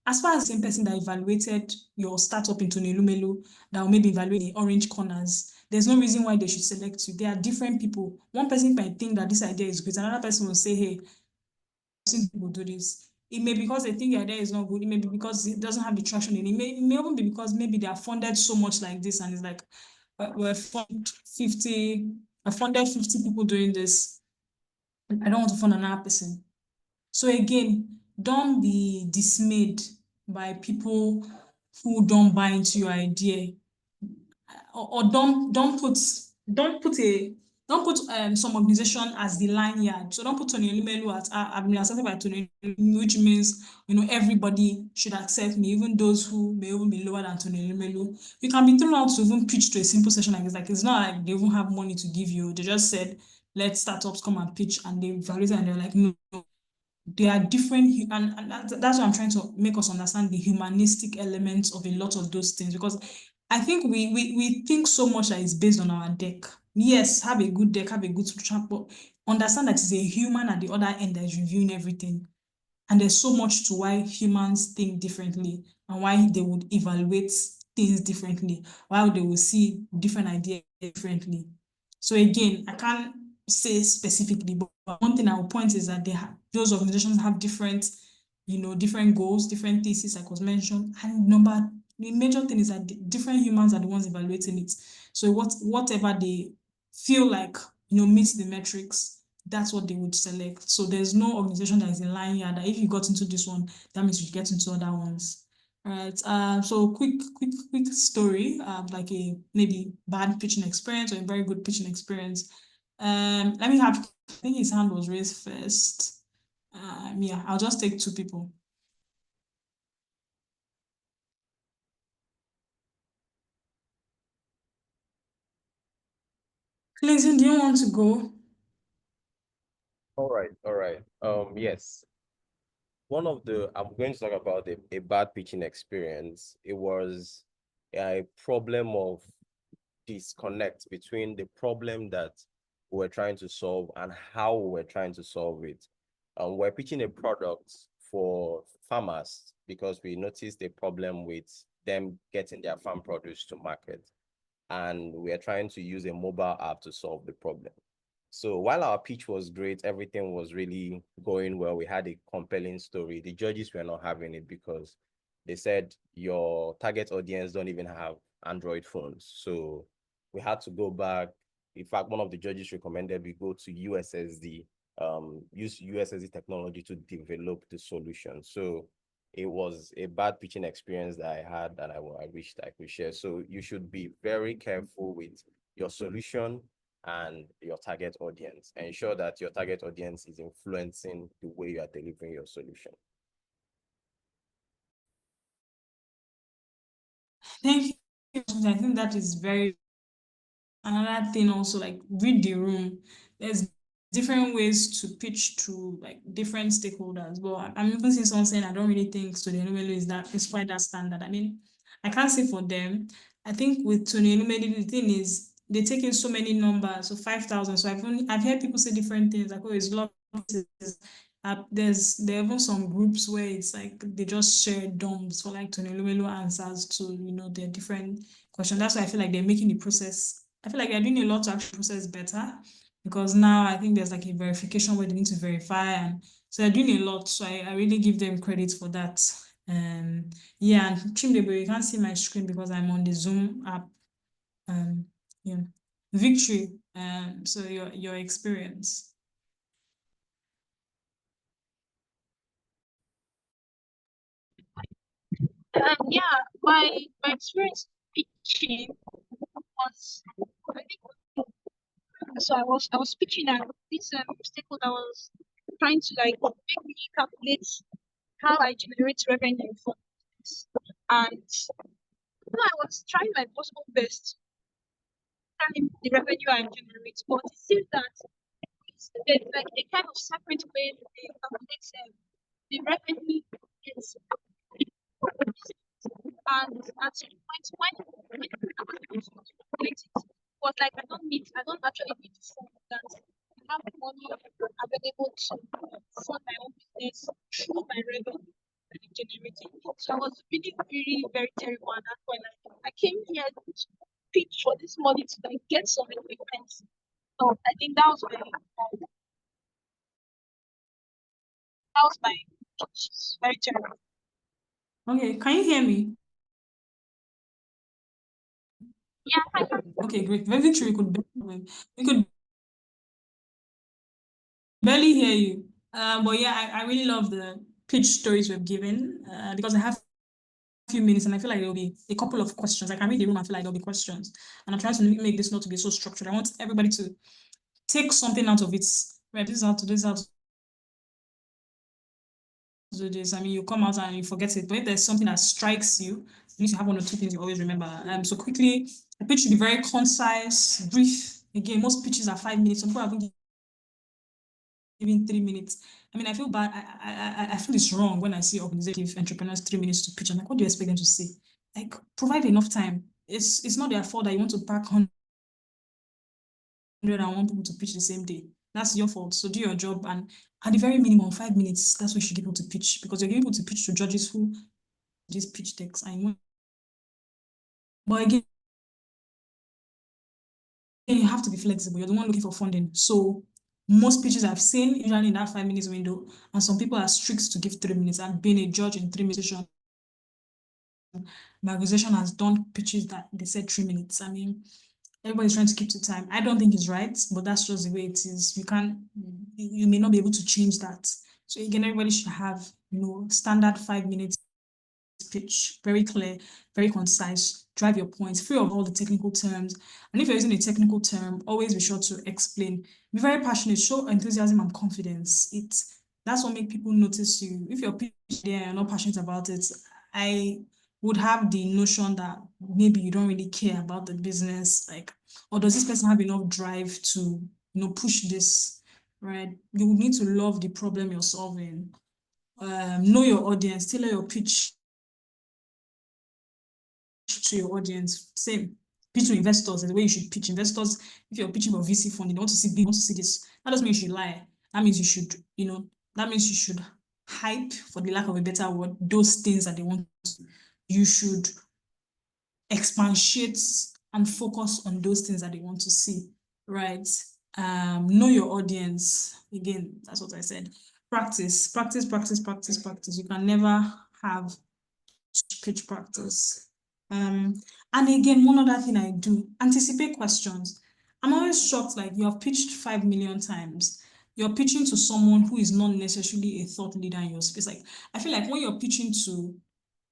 As far as the same person that evaluated your startup into Nelumelu, that will maybe evaluate the orange corners, there's no reason why they should select you. There are different people. One person might think that this idea is great. Another person will say, hey, I've seen people do this. It may be because they think the idea is not good. It may be because it doesn't have the traction in it. It may even be because maybe they are funded so much like this and it's like, we're funded 50 people doing this. I don't want to fund another person. So again, don't be dismayed by people who don't buy into your idea, or don't put some organization as the lanyard. So don't put Tony Elumelu as I've been accepted by Tony Elumelu, which means everybody should accept me, even those who may even be lower than Tony Elumelu. You can be thrown out to even pitch to a simple session like this. Like, it's not like they even have money to give you. They just said, let startups come and pitch, and they evaluated and they're like, no. They are different, and that's what I'm trying to make us understand, the humanistic elements of a lot of those things, because I think we think so much that it's based on our deck. Yes, have a good deck, have a good structure, but understand that it's a human at the other end that is reviewing everything. And there's so much to why humans think differently and why they would evaluate things differently, why they will see different ideas differently. So again, I can't say specifically, but one thing I will point is that those organizations have different, different goals, different theses, like was mentioned. And the major thing is that different humans are the ones evaluating it. So whatever they feel like, meets the metrics, that's what they would select. So there's no organization that is in line here that if you got into this one, that means you get into other ones. All right. So quick story, like a maybe bad pitching experience or a very good pitching experience. I think his hand was raised first. Yeah, I'll just take two people. Clinton, do you want to go? All right. Yes. I'm going to talk about a bad pitching experience. It was a problem of disconnect between the problem that we were trying to solve and how we were trying to solve it. We're pitching a product for farmers because we noticed a problem with them getting their farm produce to market. And we are trying to use a mobile app to solve the problem. So while our pitch was great, everything was really going well. We had a compelling story. The judges were not having it because they said your target audience don't even have Android phones. So we had to go back. In fact, one of the judges recommended we go to USSD, use USSD technology to develop the solution. So it was a bad pitching experience that I had and I wished I could share. So you should be very careful with your solution and your target audience. Ensure that your target audience is influencing the way you are delivering your solution. Thank you. I think that is very. Another thing also, like, read the room. There's different ways to pitch to like different stakeholders. But I'm even seeing someone saying I don't really think Tony Elumelu is quite that standard. I mean, I can't say for them. I think with Tony Elumelu, the thing is they take in so many numbers, so 5,000. So I've heard people say different things, like, oh, it's a lot of places. There are even some groups where it's like they just share DOMs for like Tony Elumelu answers to their different questions. That's why I feel like they're making the process I feel like they're doing a lot to actually process better, because now I think there's like a verification where they need to verify, and so they're doing a lot. So I really give them credit for that. Yeah, and Chimdebo, you can't see my screen because I'm on the Zoom app. Yeah, Victory. So your experience. Yeah, my experience pitching was, I think, so I was pitching and this stakeholder was trying to like make me calculate how I generate revenue for this. And I was trying my possible best to time the revenue I generate, but it seems that there's like a kind of separate way they calculate the revenue is. And at some point when I was able to calculate it, was like I don't actually need to fund that. I have the money available to fund my own business through my revenue that I'm generating. So I was really, really very terrible at that point. Like, I came here to pitch for this money to like get some equipment. So I think that was my pitch. Very terrible. Okay, can you hear me? Yeah, I can. Okay, great. Very Victory, we could barely hear you. But yeah, I really love the pitch stories we've given, because I have a few minutes and I feel like there'll be a couple of questions. I can read the room and feel like there'll be questions. And I'm trying to make this not to be so structured. I want everybody to take something out of it. Right, this is how to do this. I mean, you come out and you forget it. But if there's something that strikes you, you need to have one or two things you always remember. So quickly, the pitch should be very concise, brief. Again, most pitches are 5 minutes. Some people have been giving 3 minutes. I mean, I feel bad. I feel it's wrong when I see organizations give entrepreneurs 3 minutes to pitch. I'm like, what do you expect them to say? Like, provide enough time. It's not their fault that you want to pack 101 people to pitch the same day. That's your fault. So do your job, and at the very minimum, 5 minutes. That's what you should give people to pitch, because you're giving people to pitch to judges who these pitch decks. But again, you have to be flexible. You're the one looking for funding. So most pitches I've seen usually in that 5 minutes window, and some people are strict to give 3 minutes. And being a judge in 3 minutes, my organization has done pitches that they said 3 minutes. I mean, everybody's trying to keep to time. I don't think it's right, but that's just the way it is. You may not be able to change that. So again, everybody should have, standard 5 minutes pitch, very clear, very concise, drive your points, free of all the technical terms. And if you're using a technical term, always be sure to explain. Be very passionate, show enthusiasm and confidence. That's what makes people notice you. If you're pitching there and you're not passionate about it, I would have the notion that maybe you don't really care about the business, or does this person have enough drive to, push this, right? You would need to love the problem you're solving. Know your audience, tailor your pitch to your audience. Same, pitch to investors is the way you should pitch. Investors, if you're pitching for VC funding, they want to see big, want to see this. That doesn't mean you should lie. That means you should, that means you should hype, for the lack of a better word, those things that they want to. You should expatiate and focus on those things that they want to see, right? Know your audience. Again, that's what I said. Practice. You can never have pitch practice. And again, one other thing I do, anticipate questions. I'm always shocked, like, you have pitched 5 million times. You're pitching to someone who is not necessarily a thought leader in your space. Like, I feel like when you're pitching to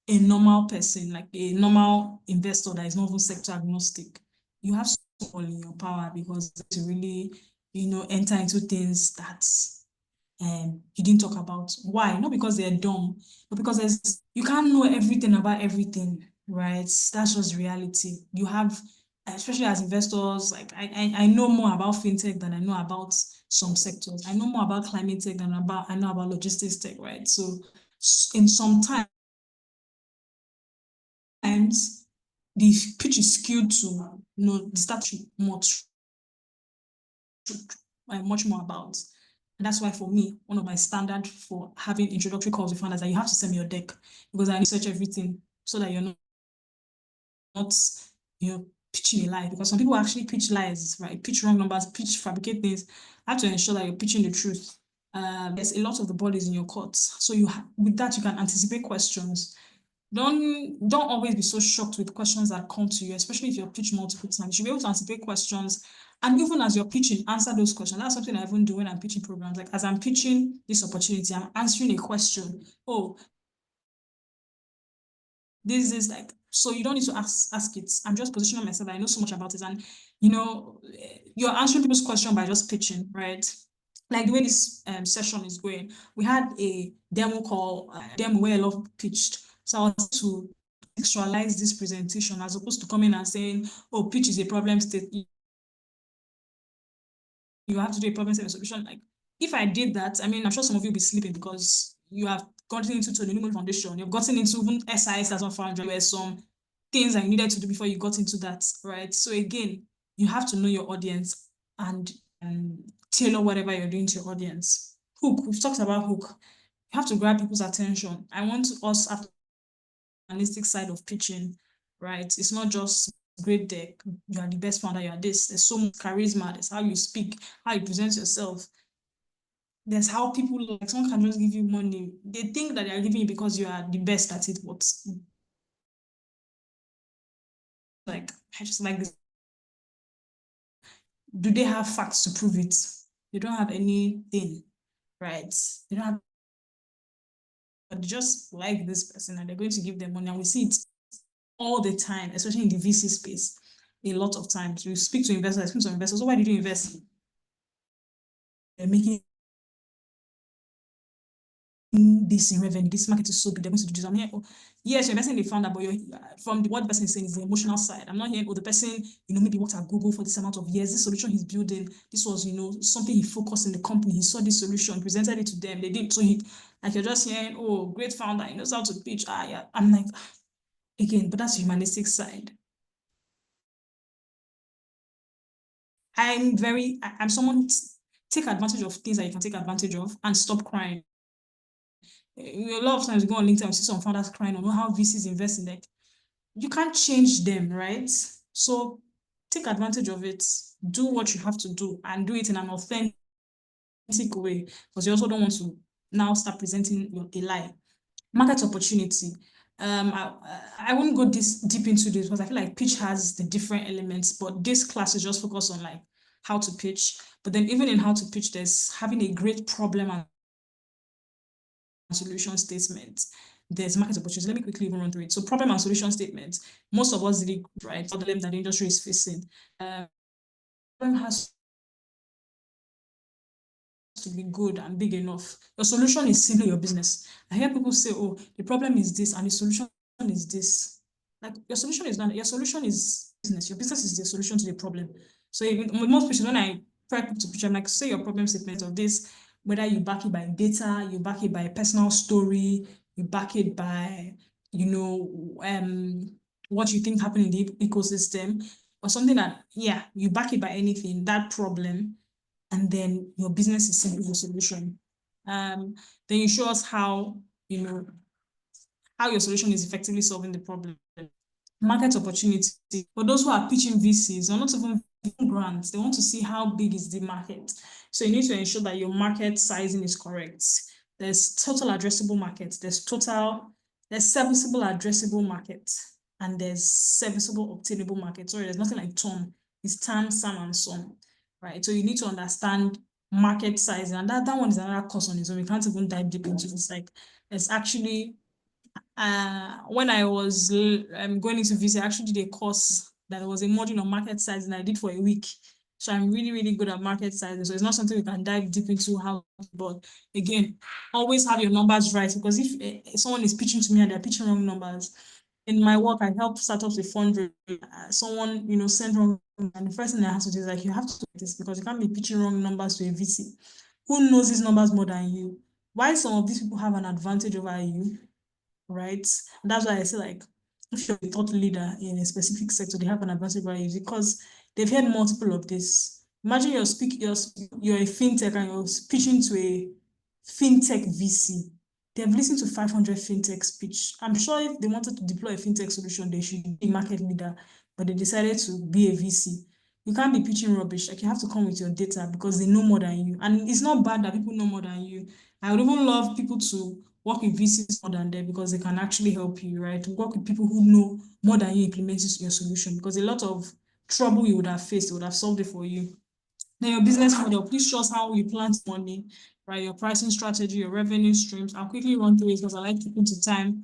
a normal person, like a normal investor that is not even sector agnostic, you have so all in your power, because to really, enter into things that you didn't talk about. Why? Not because they're dumb, but because you can't know everything about everything, right? That's just reality. You have, especially as investors, like I know more about fintech than I know about some sectors. I know more about climate tech than I know about logistics tech, right? So in some times, the pitch is skewed to, the strategy much more about. And that's why, for me, one of my standard for having introductory calls with founders, that you have to send me your deck, because I need to search everything so that you're not pitching a lie, because some people actually pitch lies, right? Pitch wrong numbers, pitch fabricate things. I have to ensure that you're pitching the truth. There's a lot of the ball is in your court, so with that you can anticipate questions. Don't always be so shocked with questions that come to you, especially if you're pitching multiple times. You should be able to anticipate questions, and even as you're pitching, answer those questions. That's something I even do when I'm pitching programs. Like as I'm pitching this opportunity, I'm answering a question. Oh, this is like, so you don't need to ask it. I'm just positioning myself. I know so much about it, and you're answering people's question by just pitching, right? Like the way this session is going, we had a demo call, demo where a lot of people pitched. So I want to contextualize this presentation as opposed to coming and saying, oh, pitch is a problem state. You have to do a problem statement solution. Like if I did that, I mean, I'm sure some of you will be sleeping because you have gotten into the foundation, you've gotten into even SIA that's on Foundry, where some things that you needed to do before you got into that, right? So again, you have to know your audience and tailor whatever you're doing to your audience. Hook, we've talked about hook. You have to grab people's attention. I want us after the analytic side of pitching, right? It's not just great deck, you are the best founder, you are this. There's so much charisma, there's how you speak, how you present yourself. There's how people, like someone can just give you money. They think that they're giving you because you are the best at it, but like, I just like this. Do they have facts to prove it? They don't have anything, right? They don't have, but they just like this person and they're going to give them money. And we see it all the time, especially in the VC space. A lot of times you speak to investors, so why did you invest? They're making this in revenue, this market is so big, they're going to do this. I'm here, oh, yes, you're investing in the founder, but you're from what the person is saying is the emotional side. I'm not hearing, oh, the person, maybe worked at Google for this amount of years, this solution he's building, this was, something he focused in the company, he saw this solution, presented it to them, they did, so like you're just hearing, oh, great founder, he knows how to pitch, yeah. I'm like, again, but that's the humanistic side. I'm someone, take advantage of things that you can take advantage of and stop crying. A lot of times you go on LinkedIn and see some founders crying on how VCs invest in that. You can't change them, right? So take advantage of it, do what you have to do and do it in an authentic way, because you also don't want to now start presenting a lie. Market opportunity. I wouldn't go this deep into this because I feel like pitch has the different elements, but this class is just focused on like how to pitch. But then even in how to pitch, there's having a great problem and solution statement. There's market opportunities. Let me quickly run through it. So problem and solution statement. Most of us did it right. Problem that the industry is facing. Problem has to be good and big enough. Your solution is simply your business. I hear people say, oh, the problem is this and the solution is this. Like your solution is not, your solution is business. Your business is the solution to the problem. So most people, when I try to pitch, I'm like, say your problem statement of this, whether you back it by data, you back it by a personal story, you back it by, what you think happened in the ecosystem, or something that, yeah, you back it by anything, that problem, and then your business is simply the solution. Then you show us how, how your solution is effectively solving the problem. Market opportunity. For those who are pitching VCs, or not even grants, they want to see how big is the market. So you need to ensure that your market sizing is correct. There's total addressable market, there's serviceable addressable market, and there's serviceable obtainable market. Sorry, there's nothing like TOM. It's TAM, SAM, and SOM, right? So you need to understand market size, and that one is another course on its own. We can't even dive deep into this. Like, it's actually, when I was going into VC, I actually did a course that was a module on market size, and I did for a week. So I'm really, really good at market sizing. So it's not something we can dive deep into how, but again, always have your numbers right, because if someone is pitching to me and they're pitching wrong numbers, in my work, I help startups with Foundry. Someone, sent wrong, and the first thing I have to do is like, you have to do this, because you can't be pitching wrong numbers to a VC. Who knows these numbers more than you? Why some of these people have an advantage over you, right? And that's why I say, like, if you're a thought leader in a specific sector, they have an advantage over you because they've heard multiple of this. Imagine you're a fintech and you're pitching to a fintech VC. They've listened to 500 fintech speech. I'm sure if they wanted to deploy a fintech solution, they should be market leader. but they decided to be a VC. You can't be pitching rubbish. Like, you have to come with your data because they know more than you. And it's not bad that people know more than you. I would even love people to work with VCs more than them because they can actually help you, right? To work with people who know more than you implementing your solution, because a lot of trouble you would have faced, they would have solved it for you. Then your business model, please show us how you plan money, right? Your pricing strategy, your revenue streams. I'll quickly run through it because I like keeping to time.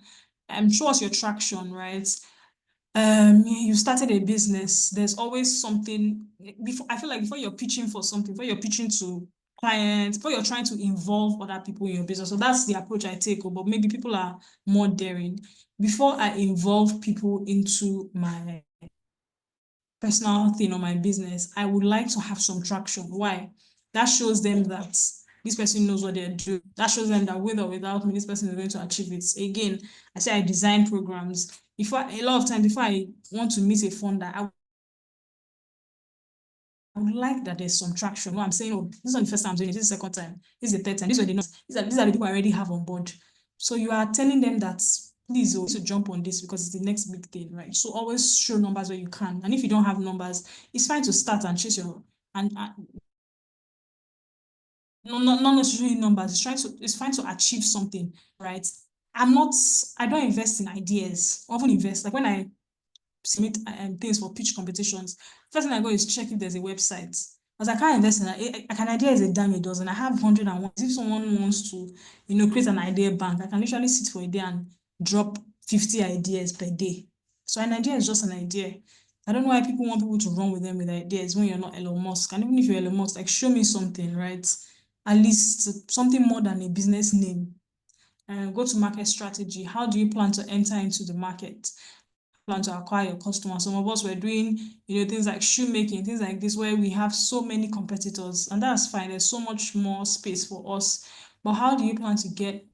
Show us your traction, right? You started a business. There's always something before. I feel like before you're pitching for something, before you're pitching to clients, before you're trying to involve other people in your business. So that's the approach I take. But maybe people are more daring. Before I involve people into my personal thing or my business, I would like to have some traction. Why? That shows them that this person knows what they're doing. That shows them that with or without me, this person is going to achieve it. Again, I say I design programs. A lot of times, before I want to meet a funder, I would like that there's some traction. I'm saying, oh, this is not the first time I'm doing it. This is the second time. This is the third time. These are the people I already have on board. So you are telling them that, please, to jump on this because it's the next big thing, right? So always show numbers where you can. And if you don't have numbers, it's fine to start and chase your not necessarily numbers. It's fine to achieve something, right? I don't invest in ideas. I often invest, like when I submit things for pitch competitions, first thing I go is check if there's a website. Because I can't invest in an idea is a dime a dozen. I have 101. If someone wants to, create an idea bank, I can literally sit for a day and drop 50 ideas per day. So an idea is just an idea. I don't know why people want people to run with them with ideas when you're not Elon Musk. And even if you're Elon Musk, like, show me something, right? At least something more than a business name. Go to market strategy. How do you plan to enter into the market? Plan to acquire your customers. Some of us were doing, things like shoemaking, things like this, where we have so many competitors, and that's fine. There's so much more space for us. But how do you plan to get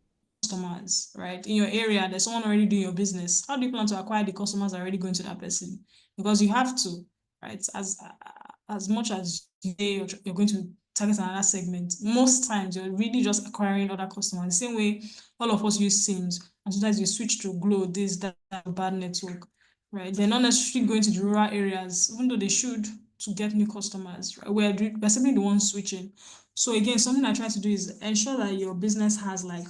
customers, right? In your area, there's someone already doing your business. How do you plan to acquire the customers that are already going to that person? Because you have to, right? As much as you're going to target another segment, most times you're really just acquiring other customers. The same way all of us use Sims, and sometimes you switch to Glow, this, that, bad network, right? They're not necessarily going to the rural areas, even though they should, to get new customers, right? We're simply the ones switching. So again, something I try to do is ensure that your business has like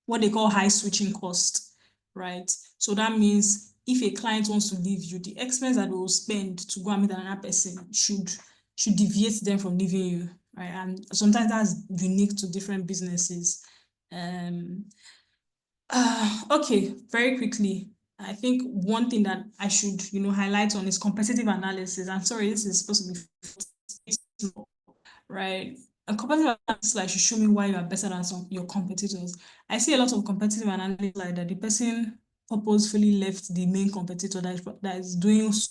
what they call high switching cost, right? So that means if a client wants to leave you, the expense that they will spend to go and meet another person should deviate them from leaving you, right? And sometimes that's unique to different businesses. Okay, very quickly. I think one thing that I should, highlight on is competitive analysis. I'm sorry, this is supposed to be right. A competitive analysis like should show me why you are better than your competitors. I see a lot of competitive analysis like that the person purposefully left the main competitor that is doing so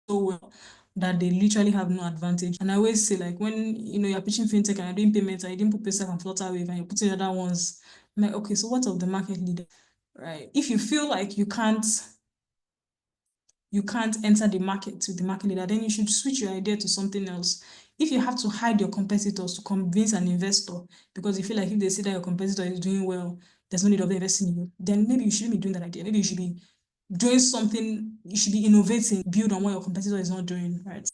well that they literally have no advantage. And I always say, like, when you're pitching fintech and you're doing payments and you didn't put Paysafe and Flutterwave and you're putting other ones, I'm like, okay, so what of the market leader, right? If you feel like you can't enter the market with the market leader, then you should switch your idea to something else. If you have to hide your competitors to convince an investor because you feel like if they see that your competitor is doing well, there's no need of investing in you, then maybe you shouldn't be doing that idea. Maybe you should be doing something, you should be innovating, build on what your competitor is not doing, right?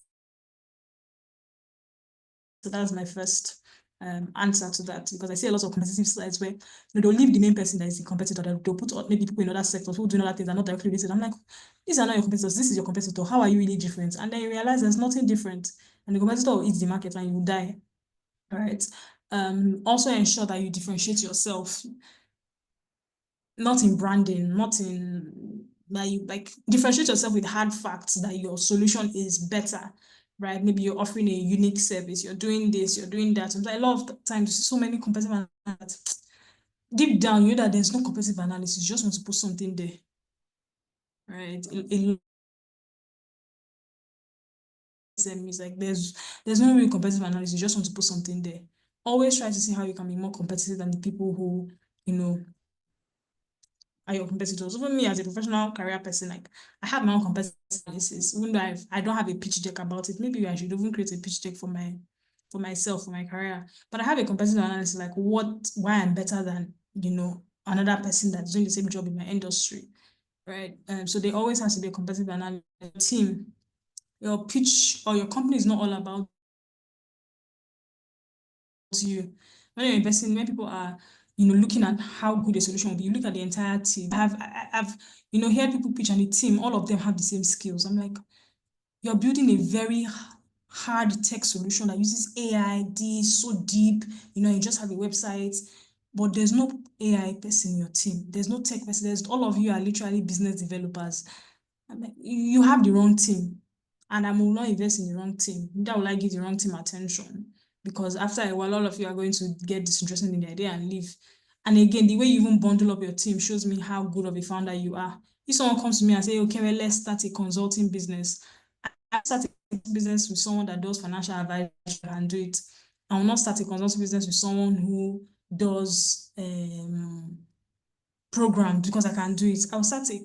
So that's my first answer to that, because I see a lot of competitive slides where they'll leave the main person that is the competitor, that they'll put maybe people in other sectors who do other things that are not directly related. I'm like, these are not your competitors, this is your competitor. How are you really different? And then you realize there's nothing different, and the competitor will eat the market and you will die. All right. Also ensure that you differentiate yourself, not in branding, not in that you like differentiate yourself with hard facts that your solution is better, right? Maybe you're offering a unique service, you're doing this, you're doing that. Sometimes a lot of times, so many competitive analysis. Deep down, you know that there's no competitive analysis, you just want to put something there, right? It's like there's no real competitive analysis, you just want to put something there. Always try to see how you can be more competitive than the people who, are your competitors. Even me as a professional career person, like I have my own competitive analysis, even though I don't have a pitch deck about it. Maybe I should even create a pitch deck for myself, for my career. But I have a competitive analysis, like why I'm better than, another person that's doing the same job in my industry. right? So there always has to be a competitive analysis. Team, your pitch or your company is not all about you. When you're investing, when people are, looking at how good a solution will be, you look at the entire team. I've heard people pitch and the team, all of them have the same skills. I'm like, you're building a very hard tech solution that uses AI, so deep, you just have a website, but there's no AI person in your team. There's no tech person. All of you are literally business developers. I'm like, you have the wrong team, and I will not invest in the wrong team. That will I give the wrong team attention, because after a while, all of you are going to get disinterested in the idea and leave. And again, the way you even bundle up your team shows me how good of a founder you are. If someone comes to me and say, okay, well, let's start a consulting business, I start a business with someone that does financial advisory and do it. I will not start a consulting business with someone who does program because I can do it. I'll start a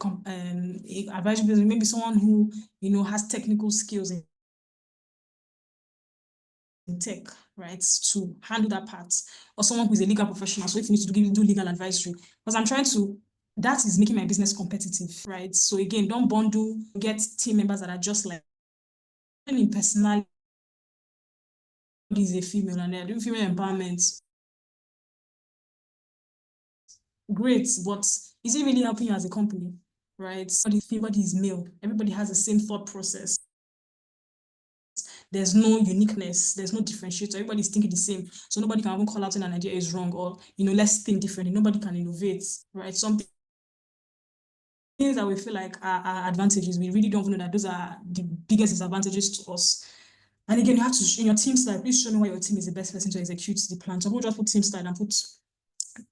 advisory business, maybe someone who has technical skills in tech, right, to handle that part, or someone who is a legal professional. So if you need to do legal advisory, because I'm trying to, that is making my business competitive, right? So again, don't bundle, get team members that are just like in personality. Is a female and they're doing female empowerment. Great, but is it really helping you as a company, right? Everybody is male. Everybody has the same thought process. There's no uniqueness. There's no differentiator. Everybody's thinking the same. So nobody can even call out when an idea is wrong or, let's think differently. Nobody can innovate, right? Some things that we feel like are advantages, we really don't know that those are the biggest disadvantages to us. And again, you have to, in your team slide, please show me why your team is the best person to execute the plan. So we'll just put team slide and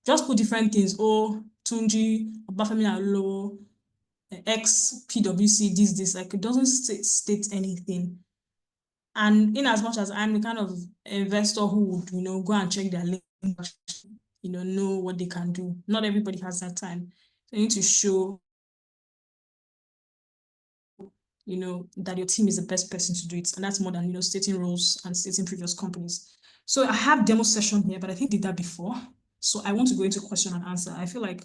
just put different things. Oh, Tunji, Obafemi Alo, X, PWC, this, like it doesn't state anything. And in as much as I'm the kind of investor who would, go and check their link, know what they can do. Not everybody has that time. So you need to show, that your team is the best person to do it. And that's more than, stating roles and stating previous companies. So I have demo session here, but I think I did that before. So I want to go into question and answer. I feel like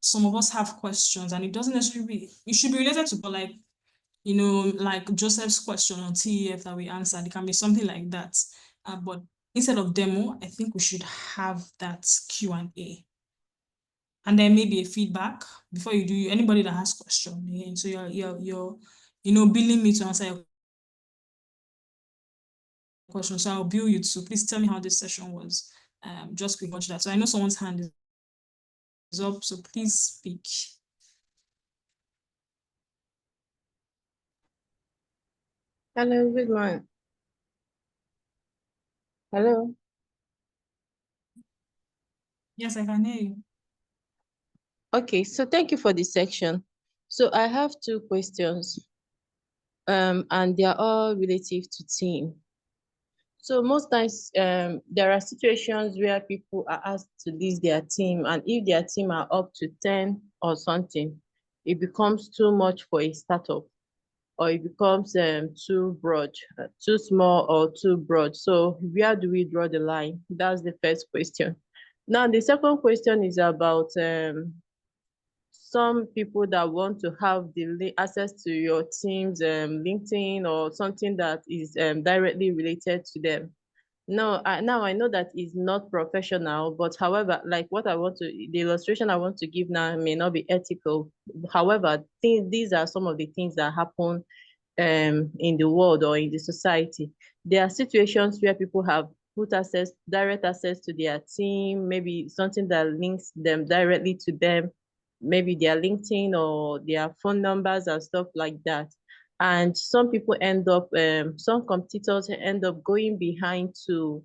some of us have questions and it doesn't necessarily it should be related to, but like, like Joseph's question on TEF that we answered, it can be something like that. But instead of demo, I think we should have that Q&A. And then maybe a feedback before you do, anybody that has question. Yeah? So you're billing me to answer your question. So I'll bill you too. Please tell me how this session was. Just quick watch that. So I know someone's hand is up, so please speak. Hello, good morning. Hello. Yes, I can hear you. Okay, so thank you for this section. So I have two questions, and they are all relative to team. So most times, there are situations where people are asked to list their team, and if their team are up to 10 or something, it becomes too much for a startup, or it becomes too broad, too small or too broad. So where do we draw the line? That's the first question. Now, the second question is about some people that want to have the access to your team's LinkedIn or something that is directly related to them. Now I know that is not professional, but however, like the illustration I want to give now may not be ethical. However, these are some of the things that happen in the world or in the society. There are situations where people have put direct access to their team, maybe something that links them directly to them, maybe their LinkedIn or their phone numbers and stuff like that. And some people some competitors end up going behind to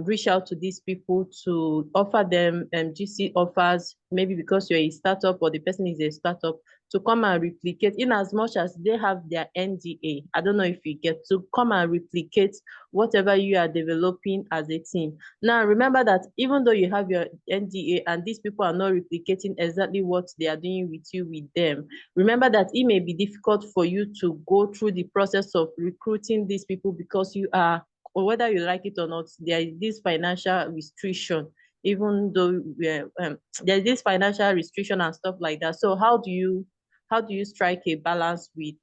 reach out to these people to offer them GC offers, maybe because you're a startup or the person is a startup, to come and replicate, in as much as they have their NDA. I don't know if you get to come and replicate whatever you are developing as a team. Now, remember that even though you have your NDA and these people are not replicating exactly what they are doing with you with them, remember that it may be difficult for you to go through the process of recruiting these people because you are, or whether you like it or not, there is this financial restriction, even though there's this financial restriction and stuff like that. So how do you how do you strike a balance with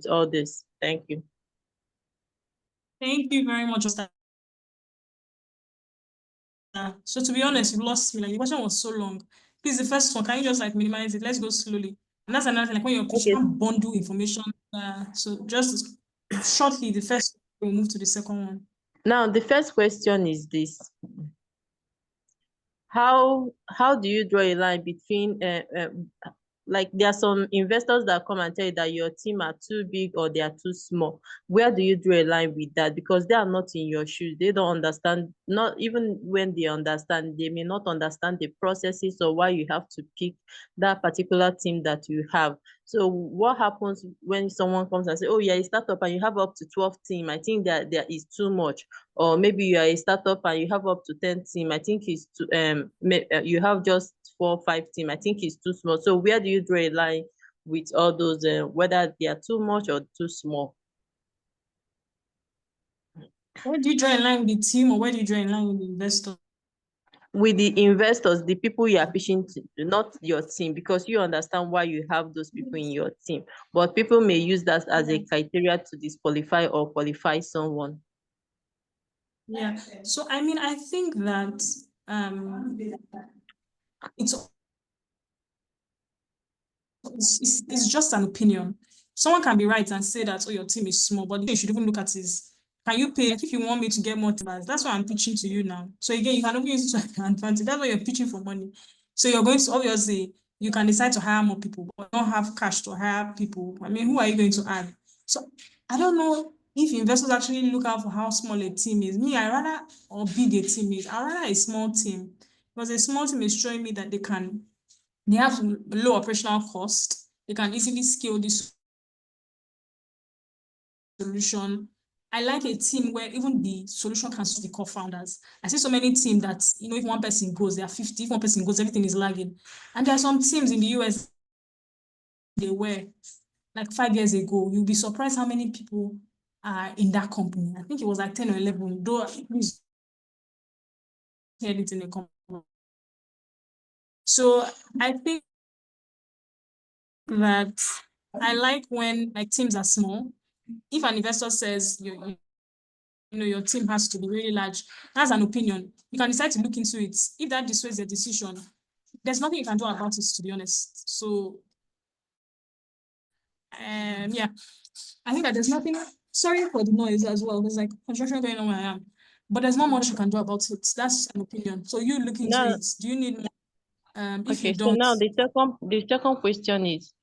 all this? Thank you. Thank you very much. So to be honest, you lost me. Like the question was so long. Please, the first one, can you just like minimize it? Let's go slowly. And that's another thing, like when you're pushing bundle information. So just shortly, the first we'll move to the second one. Now, the first question is this. How do you draw a line between like there are some investors that come and tell you that your team are too big or they are too small. Where do you draw a line with that? Because they are not in your shoes. They don't understand, not even when they understand, they may not understand the processes or why you have to pick that particular team that you have. So what happens when someone comes and say, oh, you're a startup and you have up to 12 team? I think that there is too much. Or maybe you are a startup and you have up to 10 team. I think it's too, you have just 4 or 5 team. I think it's too small. So where do you draw a line with all those, whether they are too much or too small? Where do you draw a line with the team, or where do you draw a line with the investor? With the investors, the people you are pitching to, not your team, because you understand why you have those people in your team. But people may use that as a criteria to disqualify or qualify someone. Yeah. So I mean, I think that it's just an opinion. Someone can be right and say that, oh, your team is small, but you should even look at is, can you pay? If you want me to get more members, that's why I'm pitching to you now. So again, you can only use it to your advantage. That's why you're pitching for money. So you're going to, obviously, you can decide to hire more people, but don't have cash to hire people. I mean, who are you going to add? So I don't know if investors actually look out for how small a team is. Me, I rather, or big a team is, I rather a small team, because a small team is showing me that they have low operational cost. They can easily scale this solution. I like a team where even the solution can suit the co-founders. I see so many teams that, if one person goes, there are 50. If one person goes, everything is lagging. And there are some teams in the US, they were like 5 years ago. You'll be surprised how many people are in that company. I think it was like 10 or 11, though please heard it in a company. So I think that I like when like teams are small. If an investor says your team has to be really large, that's an opinion. You can decide to look into it. If that dissuades the decision, there's nothing you can do about it, to be honest. So yeah, I think that there's nothing. Sorry for the noise as well. There's like construction going on where I am, but there's not much you can do about it. That's an opinion. So you look into it. Do you need more? If you don't. So now the second question is,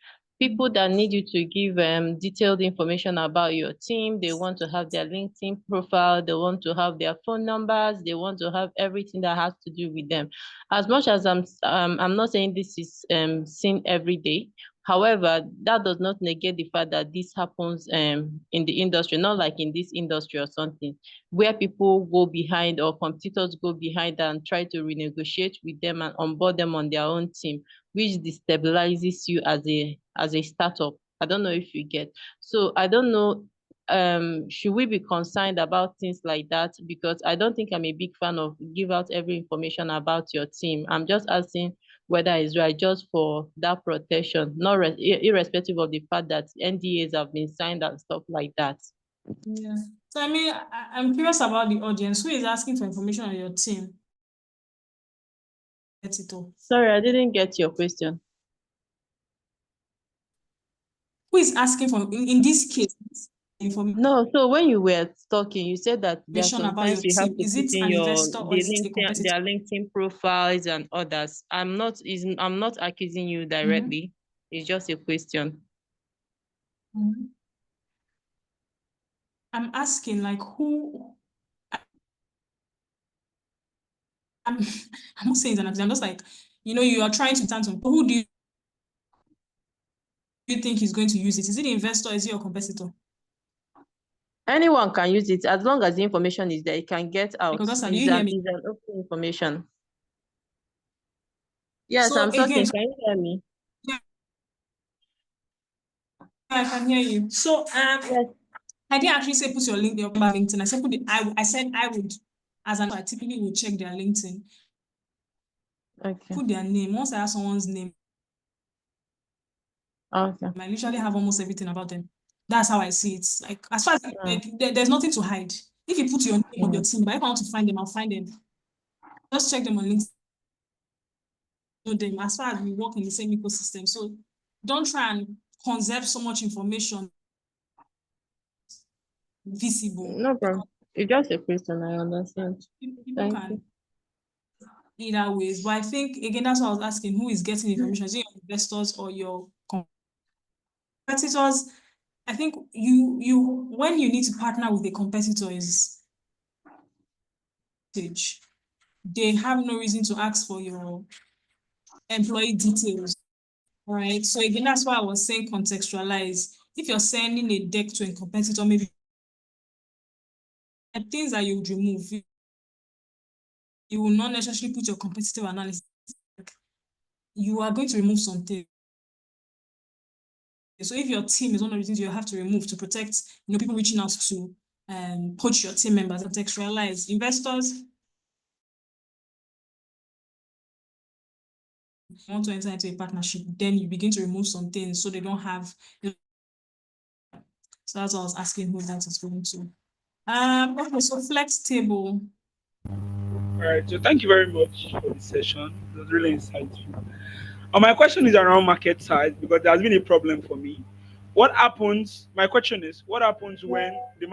people that need you to give detailed information about your team, they want to have their LinkedIn profile, they want to have their phone numbers, they want to have everything that has to do with them. As much as I'm not saying this is seen every day. However, that does not negate the fact that this happens in the industry, not like in this industry or something, where people go behind or competitors go behind and try to renegotiate with them and onboard them on their own team, which destabilizes you as a startup. I don't know if you get. So I don't know, should we be concerned about things like that? Because I don't think I'm a big fan of give out every information about your team. I'm just asking whether it's right, just for that protection, not irrespective of the fact that NDAs have been signed and stuff like that. Yeah. So I mean, I'm curious about the audience. Who is asking for information on your team? Sorry, I didn't get your question. Who is asking for, in this case, information? No, so when you were talking, you said that there are Sometimes you have to is put it in an investor or is it a competitor? their LinkedIn profiles and others. I'm not accusing you directly. It's just a question. I'm asking like who. I'm not saying it's an accusation. I'm just like, you are trying to turn some. Who do you think is going to use it? Is it the investor? Is it your competitor? Anyone can use it as long as the information is there. It can get out. Because do you hear me? It's an open information. Yes, So I'm talking. again, Can you hear me? Yeah, I can hear you. So yes. I didn't actually say put your link there about LinkedIn. I said I said I would, as an I typically would check their LinkedIn. Okay. Put their name. Once I have someone's name, Okay. I literally have almost everything about them. That's how I see it. Like as far as like, there's nothing to hide. If you put your name on your team, but if I want to find them, I'll find them. Just check them on LinkedIn. Know them as far as we work in the same ecosystem. So don't try and conserve so much information visible. No problem. It's just a question, I understand. People Thank can you. either ways. But I think again, that's what I was asking, who is getting information? Is it your investors or your competitors? I think you when you need to partner with a competitor is they have no reason to ask for your employee details. Right. So again, that's why I was saying contextualize. If you're sending a deck to a competitor, maybe things that you would remove, you will not necessarily put your competitive analysis. You are going to remove something. So if your team is one of the things you have to remove to protect, people reaching out to poach your team members, contextualize. Investors want to enter into a partnership, then you begin to remove some things so they don't have. So that's what I was asking who that is going to. Okay, so flex table. All right, so thank you very much for this session. It was really insightful. My question is around market size because there has been a problem for me. What happens? My question is, what happens when the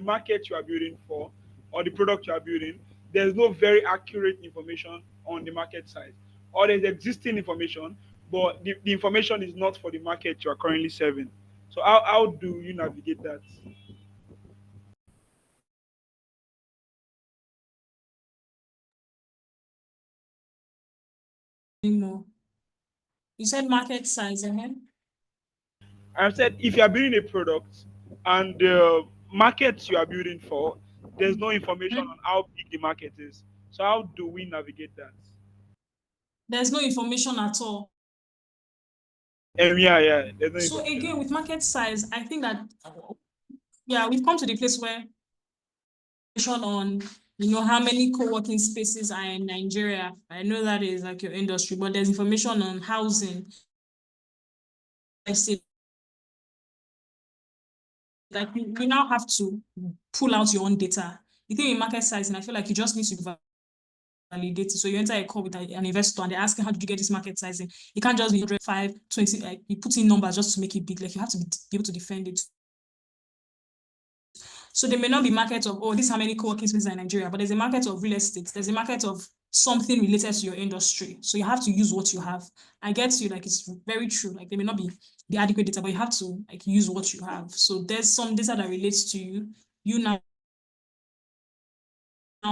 market you are building for, or the product you are building, there's no very accurate information on the market size, or there's existing information, but the information is not for the market you are currently serving. So how do you navigate that? Anymore. You said market size, I've said if you are building a product and the market you are building for, there's no information on how big the market is. So how do we navigate that? There's no information at all. Yeah. There's no So information. again, with market size, I think that we've come to the place where on how many co-working spaces are in Nigeria. I know that is like your industry, but there's information on housing. I say like you now have to pull out your own data. You think in market size, and I feel like you just need to validate it. So you enter a call with an investor and they're asking, how did you get this market sizing? It can't just be 105, 20, like you put in numbers just to make it big. Like you have to be able to defend it. So there may not be market of, this is how many co-working spaces in Nigeria, but there's a market of real estate. There's a market of something related to your industry. So you have to use what you have. I get you, like it's very true. Like there may not be the adequate data, but you have to like use what you have. So there's some data that relates to you. You now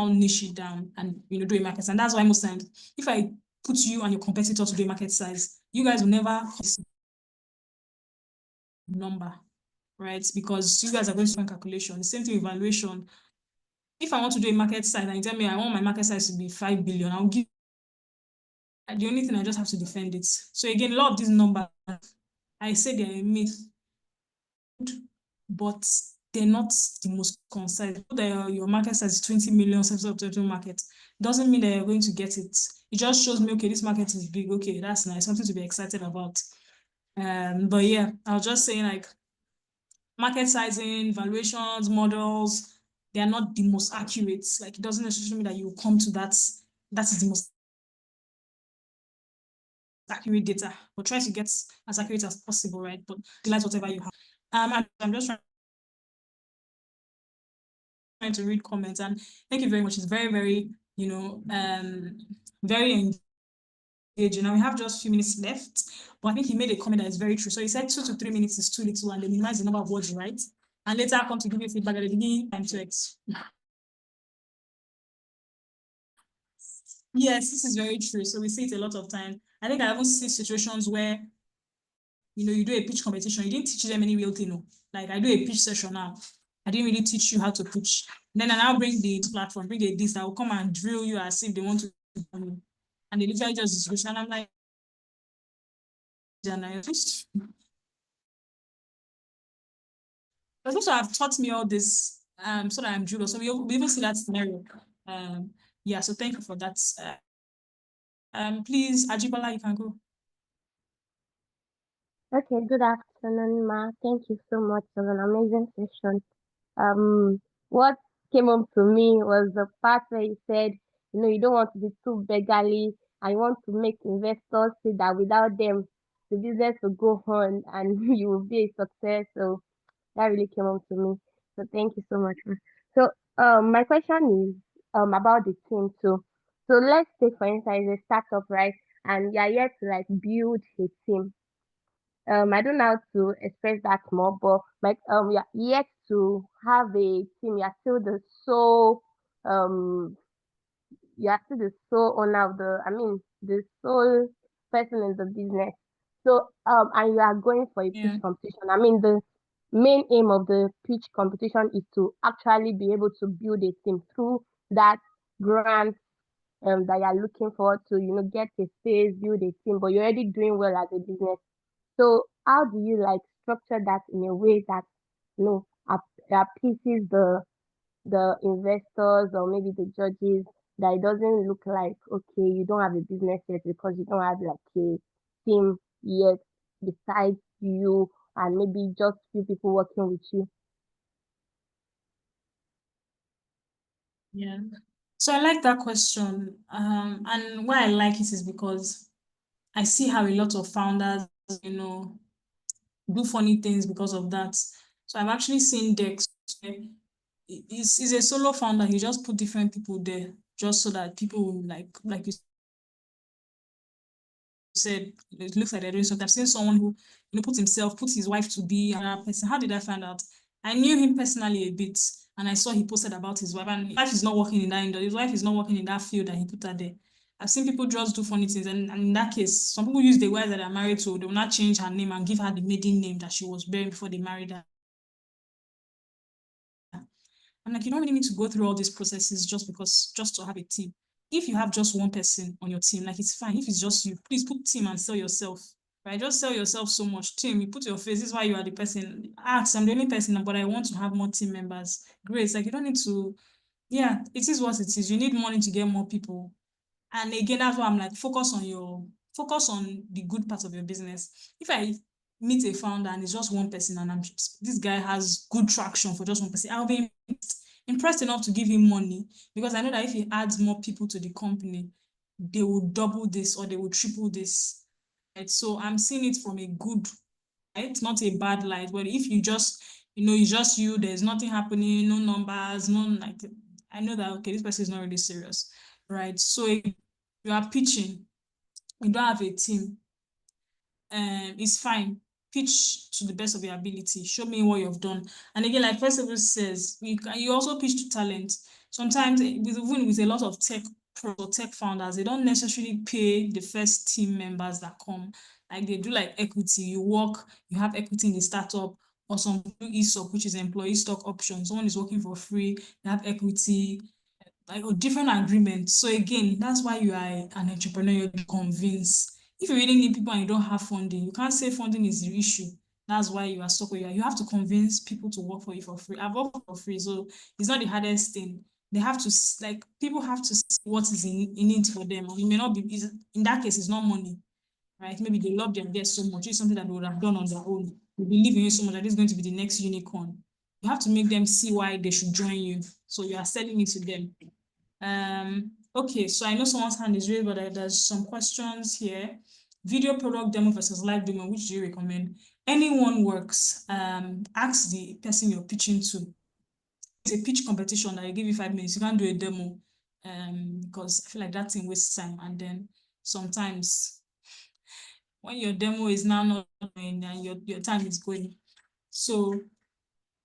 niche it down and do a market size. And that's why most times, if I put you and your competitor to do a market size, you guys will never number, right? Because you guys are going to find calculation. The same thing with valuation. If I want to do a market size and you tell me I want my market size to be 5 billion, I'll give the only thing I just have to defend it. So again, a lot of these numbers, I say they're a myth, but they're not the most concise. That your market size is 20 million total market doesn't mean that you're going to get it. It just shows me, okay, this market is big. Okay, that's nice, something to be excited about. But yeah, I was just saying like market sizing, valuations, models, they are not the most accurate. Like it doesn't necessarily mean that you come to that is the most accurate data, but try to get as accurate as possible, right? But utilize whatever you have. I'm just trying to read comments, and thank you very much. It's very, very, very engaging. Now we have just a few minutes left, but I think he made a comment that is very true. So he said 2 to 3 minutes is too little, and they minimize the number of words you write, and later come to give you feedback at the beginning and to X. Yes, this is very true. So we see it a lot of time. I think I haven't seen situations where you do a pitch competition, you didn't teach them any real thing. No. Like I do a pitch session now. I didn't really teach you how to pitch. Then I now bring the platform, bring a this that will come and drill you as if they want to, and they literally just discussion. And I'm like, you're supposed to have taught me all this so that I'm Judo. So we even see that scenario. Yeah, so thank you for that. Please, Ajibola, you can go. Okay, good afternoon, Ma. Thank you so much for an amazing session. What came up to me was the part where you said, you don't want to be too beggarly and you want to make investors see that without them, the business will go on and you will be a success. So that really came up to me. So thank you so much. Ma. So my question is about the team too. So let's take for instance a startup, right? And you're here to like build a team. I don't know how to express that more, but like we are yet to have a team. Um you are still the sole owner of the sole person in the business. So and you are going for a pitch Yeah. competition. I mean the main aim of the pitch competition is to actually be able to build a team through that grant that you are looking forward to, get a space, build a team, but you're already doing well as a business. So how do you like structure that in a way that appeases the investors or maybe the judges, that it doesn't look like okay, you don't have a business yet because you don't have like a team yet besides you and maybe just few people working with you? Yeah. So I like that question. And why I like it is because I see how a lot of founders, do funny things because of that. So I've actually seen decks where he's a solo founder. He just put different people there just so that people will like you said, it looks like they're doing something. I've seen someone who, put his wife to be another person. How did I find out? I knew him personally a bit, and I saw he posted about his wife, and his wife is not working in that industry. His wife is not working in that field that he put her there. I've seen people just do funny things, and in that case, some people use the wife that they're married to. They will not change her name and give her the maiden name that she was bearing before they married her. I'm like, you don't really need to go through all these processes just to have a team. If you have just one person on your team, like it's fine. If it's just you, please put team and sell yourself. Right? Just sell yourself so much. Team, you put your face, this is why you are the person. Ask, I'm the only person, but I want to have more team members. Great. It's like you don't need to, yeah, it is what it is. You need money to get more people. And again, that's why I'm like, focus on the good part of your business. If I meet a founder and it's just one person and this guy has good traction for just one person, I'll be impressed enough to give him money, because I know that if he adds more people to the company, they will double this or they will triple this. Right? So I'm seeing it from a good light, not a bad light. But if you just, it's just you, there's nothing happening, no numbers, I know that okay, this person is not really serious. Right. So if you are pitching, you don't have a team, it's fine. Pitch to the best of your ability. Show me what you've done. And again, like Percival says, you also pitch to talent. Sometimes, even with a lot of tech founders, they don't necessarily pay the first team members that come. Like they do like equity. You have equity in the startup, or some do ESOP, which is employee stock options. Someone is working for free, they have equity, like a different agreement. So again, that's why you are an entrepreneur, you're convinced. If you really need people and you don't have funding, you can't say funding is the issue. That's why you are stuck where you are. You have to convince people to work for you for free. I've worked for free, so it's not the hardest thing. They have to, like, people have to see what is in it for them. And it may not be, in that case, it's not money, right? Maybe they love their guests so much. It's something that they would have done on their own. They believe in you so much that it's going to be the next unicorn. You have to make them see why they should join you. So you are selling it to them. Okay, so I know someone's hand is raised, but there's some questions here. Video product demo versus live demo, which do you recommend? Anyone works. Ask the person you're pitching to. It's a pitch competition that I give you 5 minutes. You can't do a demo, because I feel like that thing wastes time. And then sometimes when your demo is now not going and your time is going. So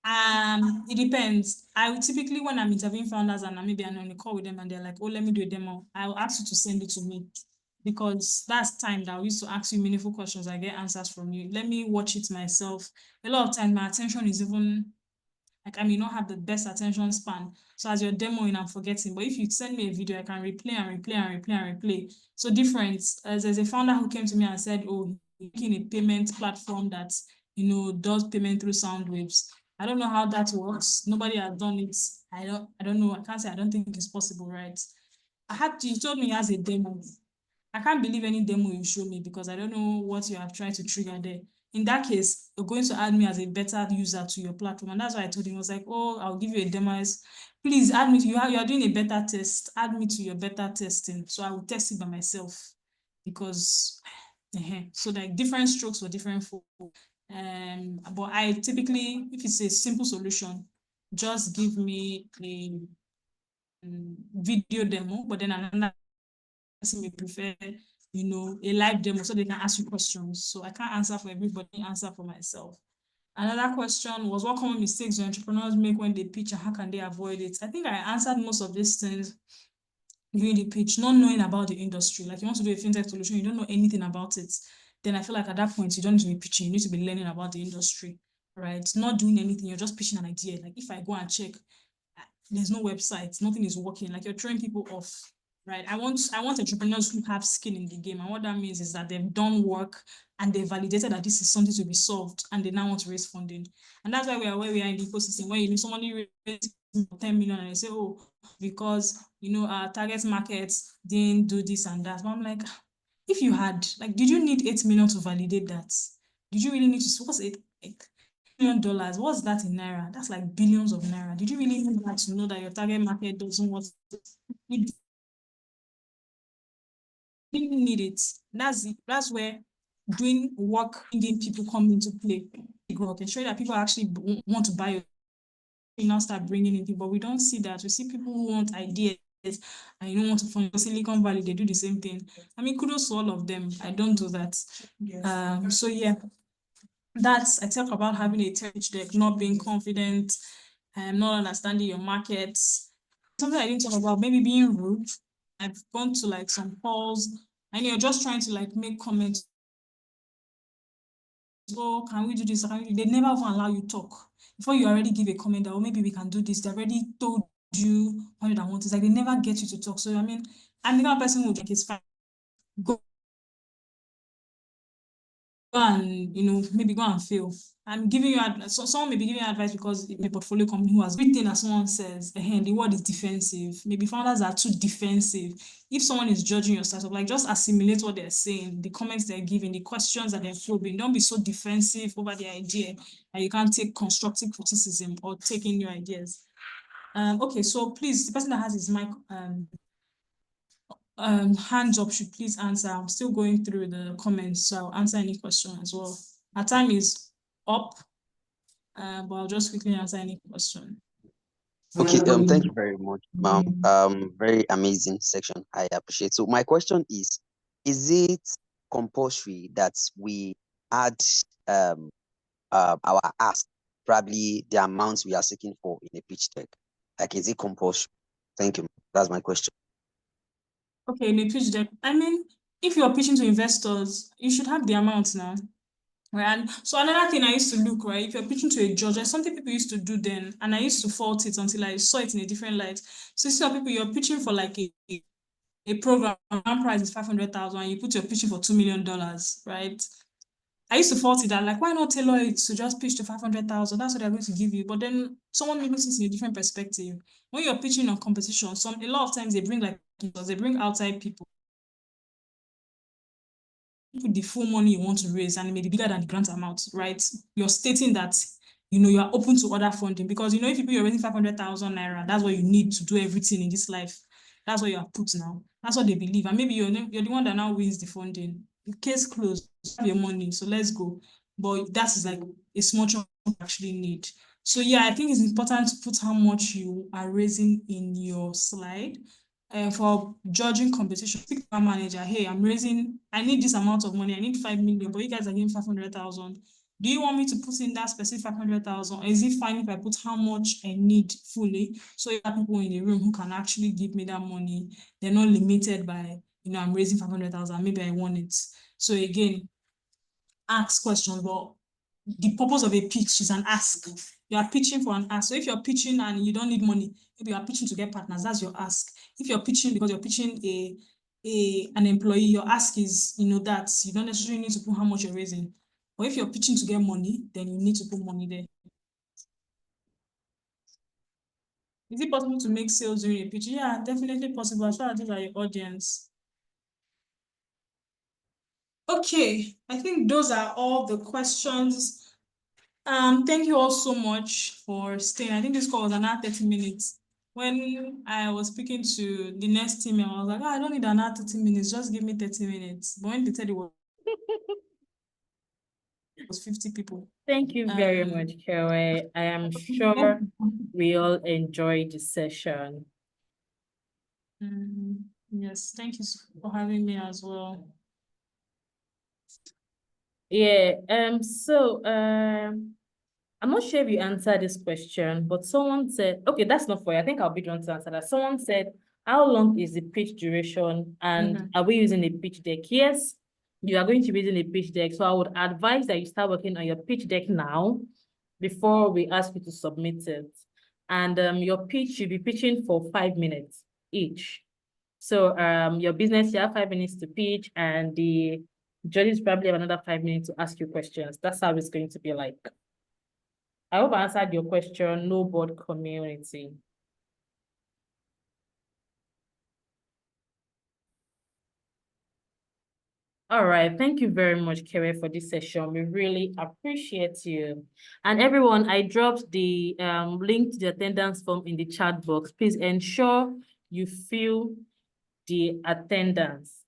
it depends. I would typically, when I'm interviewing founders and maybe I'm on a call with them and they're like, oh, let me do a demo, I'll ask you to send it to me, because that's time that I used to ask you meaningful questions. I get answers from you. Let me watch it myself. A lot of times my attention is even, like, I may not have the best attention span. So as you're demoing, I'm forgetting. But if you send me a video, I can replay and replay and replay and replay. So different. As there's a founder who came to me and said, oh, making a payment platform that, does payment through sound waves. I don't know how that works. Nobody has done it. I don't know. I can't say I don't think it's possible, right? You told me as a demo. I can't believe any demo you show me, because I don't know what you have tried to trigger there. in that case, you're going to add me as a better user to your platform. And that's why I told him, I was like, oh, I'll give you a demo. Please add me to you are doing a beta test. Add me to your beta testing. So I will test it by myself because so like different strokes for different folk. But I typically, if it's a simple solution, just give me a video demo, but then another person may prefer, a live demo so they can ask you questions. So I can't answer for everybody, answer for myself. Another question was, what common mistakes do entrepreneurs make when they pitch and how can they avoid it? I think I answered most of these things during the pitch, not knowing about the industry. Like you want to do a fintech solution, you don't know anything about it. Then I feel like at that point, you don't need to be pitching, you need to be learning about the industry, right? Not doing anything, you're just pitching an idea. Like if I go and check, there's no website, nothing is working, like you're throwing people off, right? I want entrepreneurs who have skin in the game. And what that means is that they've done work and they validated that this is something to be solved and they now want to raise funding. And that's why we are where we are in the ecosystem, where somebody raise 10 million and they say, oh, because our target markets didn't do this and that. But I'm like, if you had, like, did you need 8 million to validate that? Did you really need to, what's $8 million? What's that in Naira? That's like billions of Naira. Did you really need that to know that your target market doesn't want you didn't need it? That's where doing work, bringing people come into play. Okay, show that people actually want to buy your, you now start bringing in people. We don't see that. We see people who want ideas and you don't want to from Silicon Valley, they do the same thing. I mean, kudos to all of them. I don't do that. So yeah, I talk about having a pitch deck, not being confident, not understanding your markets. Something I didn't talk about, maybe being rude. I've gone to like some calls and you're just trying to like make comments. Oh, can we do this? They never even allow you talk. Before you already give a comment that, oh, maybe we can do this. They already told you 101. It's like they never get you to talk. So, I mean, I'm the kind of person who like it's fine. Go and, maybe go and fail. I'm giving you advice. So someone may be giving you advice because a portfolio company who has everything that someone says, the word is defensive. Maybe founders are too defensive. If someone is judging your startup, like just assimilate what they're saying, the comments they're giving, the questions that they're probing. Don't be so defensive over the idea that you can't take constructive criticism or take in new ideas. Okay, so please, the person that has his mic hands up should please answer. I'm still going through the comments, so I'll answer any question as well. Our time is up, but I'll just quickly answer any question. Okay, thank you very much, ma'am. Very amazing section. I appreciate. So my question is it compulsory that we add our ask, probably the amounts we are seeking for in a pitch deck? Like, is it compulsory? Thank you. That's my question. Okay, in a pitch deck, I mean, if you're pitching to investors, you should have the amount now. Right. And so another thing I used to look, right, if you're pitching to a judge, there's something people used to do then, and I used to fault it until I saw it in a different light. So some people, you're pitching for like a program, price is 500,000, and you put your pitching for $2 million, right? I used to fault it that, like, why not tailor it to just pitch to 500,000? That's what they're going to give you. But then someone may looks in a different perspective. When you're pitching on competition, a lot of times they bring outside people. Put the full money you want to raise and it may be bigger than the grant amount, right? You're stating that you are open to other funding because if you're raising 500,000 Naira, that's what you need to do everything in this life. That's what you are put now. That's what they believe. And maybe you're the one that now wins the funding. The case closed, you have your money, so let's go. But that is like a small chunk you actually need. So yeah, I think it's important to put how much you are raising in your slide. For judging competition, speak to our manager, hey, I need this amount of money, I need 5 million, but you guys are giving 500,000. Do you want me to put in that specific 500,000? Is it fine if I put how much I need fully? So you have people in the room who can actually give me that money. They're not limited by, I'm raising 500,000, maybe I want it. So again, ask questions, but the purpose of a pitch is an ask. You are pitching for an ask. So if you're pitching and you don't need money, maybe you are pitching to get partners, that's your ask. If you're pitching because you're pitching an employee, your ask is, that you don't necessarily need to put how much you're raising. But if you're pitching to get money, then you need to put money there. Is it possible to make sales during a pitch? Yeah, definitely possible as far as these are your audience. Okay, I think those are all the questions. Thank you all so much for staying. I think this call was an hour 30 minutes. When I was speaking to the next team, I was like, I don't need an hour 30 minutes, just give me 30 minutes. But when they said it was 50 people. Thank you very much, Kewe. I am sure we all enjoyed the session. Yes, thank you for having me as well. Yeah, I'm not sure if you answered this question, but someone said, okay, that's not for you. I think I'll be the one to answer that. Someone said, how long is the pitch duration and are we using a pitch deck? Yes, you are going to be using a pitch deck. So I would advise that you start working on your pitch deck now before we ask you to submit it. And your pitch, you'll be pitching for 5 minutes each. So your business, you have 5 minutes to pitch and the judges probably have another 5 minutes to ask you questions. That's how it's going to be like. I hope I answered your question, no board community. All right, thank you very much, Kere, for this session. We really appreciate you. And everyone, I dropped the link to the attendance form in the chat box. Please ensure you fill the attendance.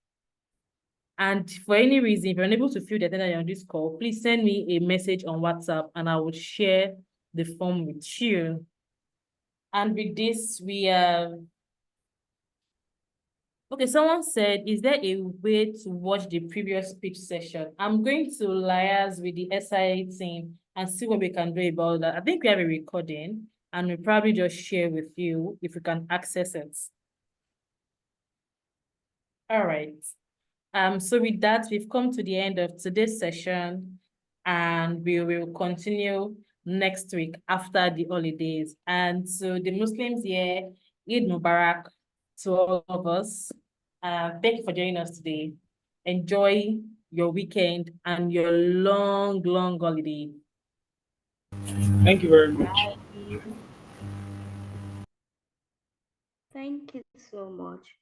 And for any reason, if you're unable to fill the attendance on this call, please send me a message on WhatsApp and I will share the form with you. And with this, we okay, someone said, is there a way to watch the previous speech session? I'm going to liaise with the SIA team and see what we can do about that. I think we have a recording and we'll probably just share with you if we can access it. All right. So with that, we've come to the end of today's session and we will continue next week after the holidays. And so the Muslims here, Eid Mubarak to all of us. Thank you for joining us today. Enjoy your weekend and your long, long holiday. Thank you very much. Thank you so much.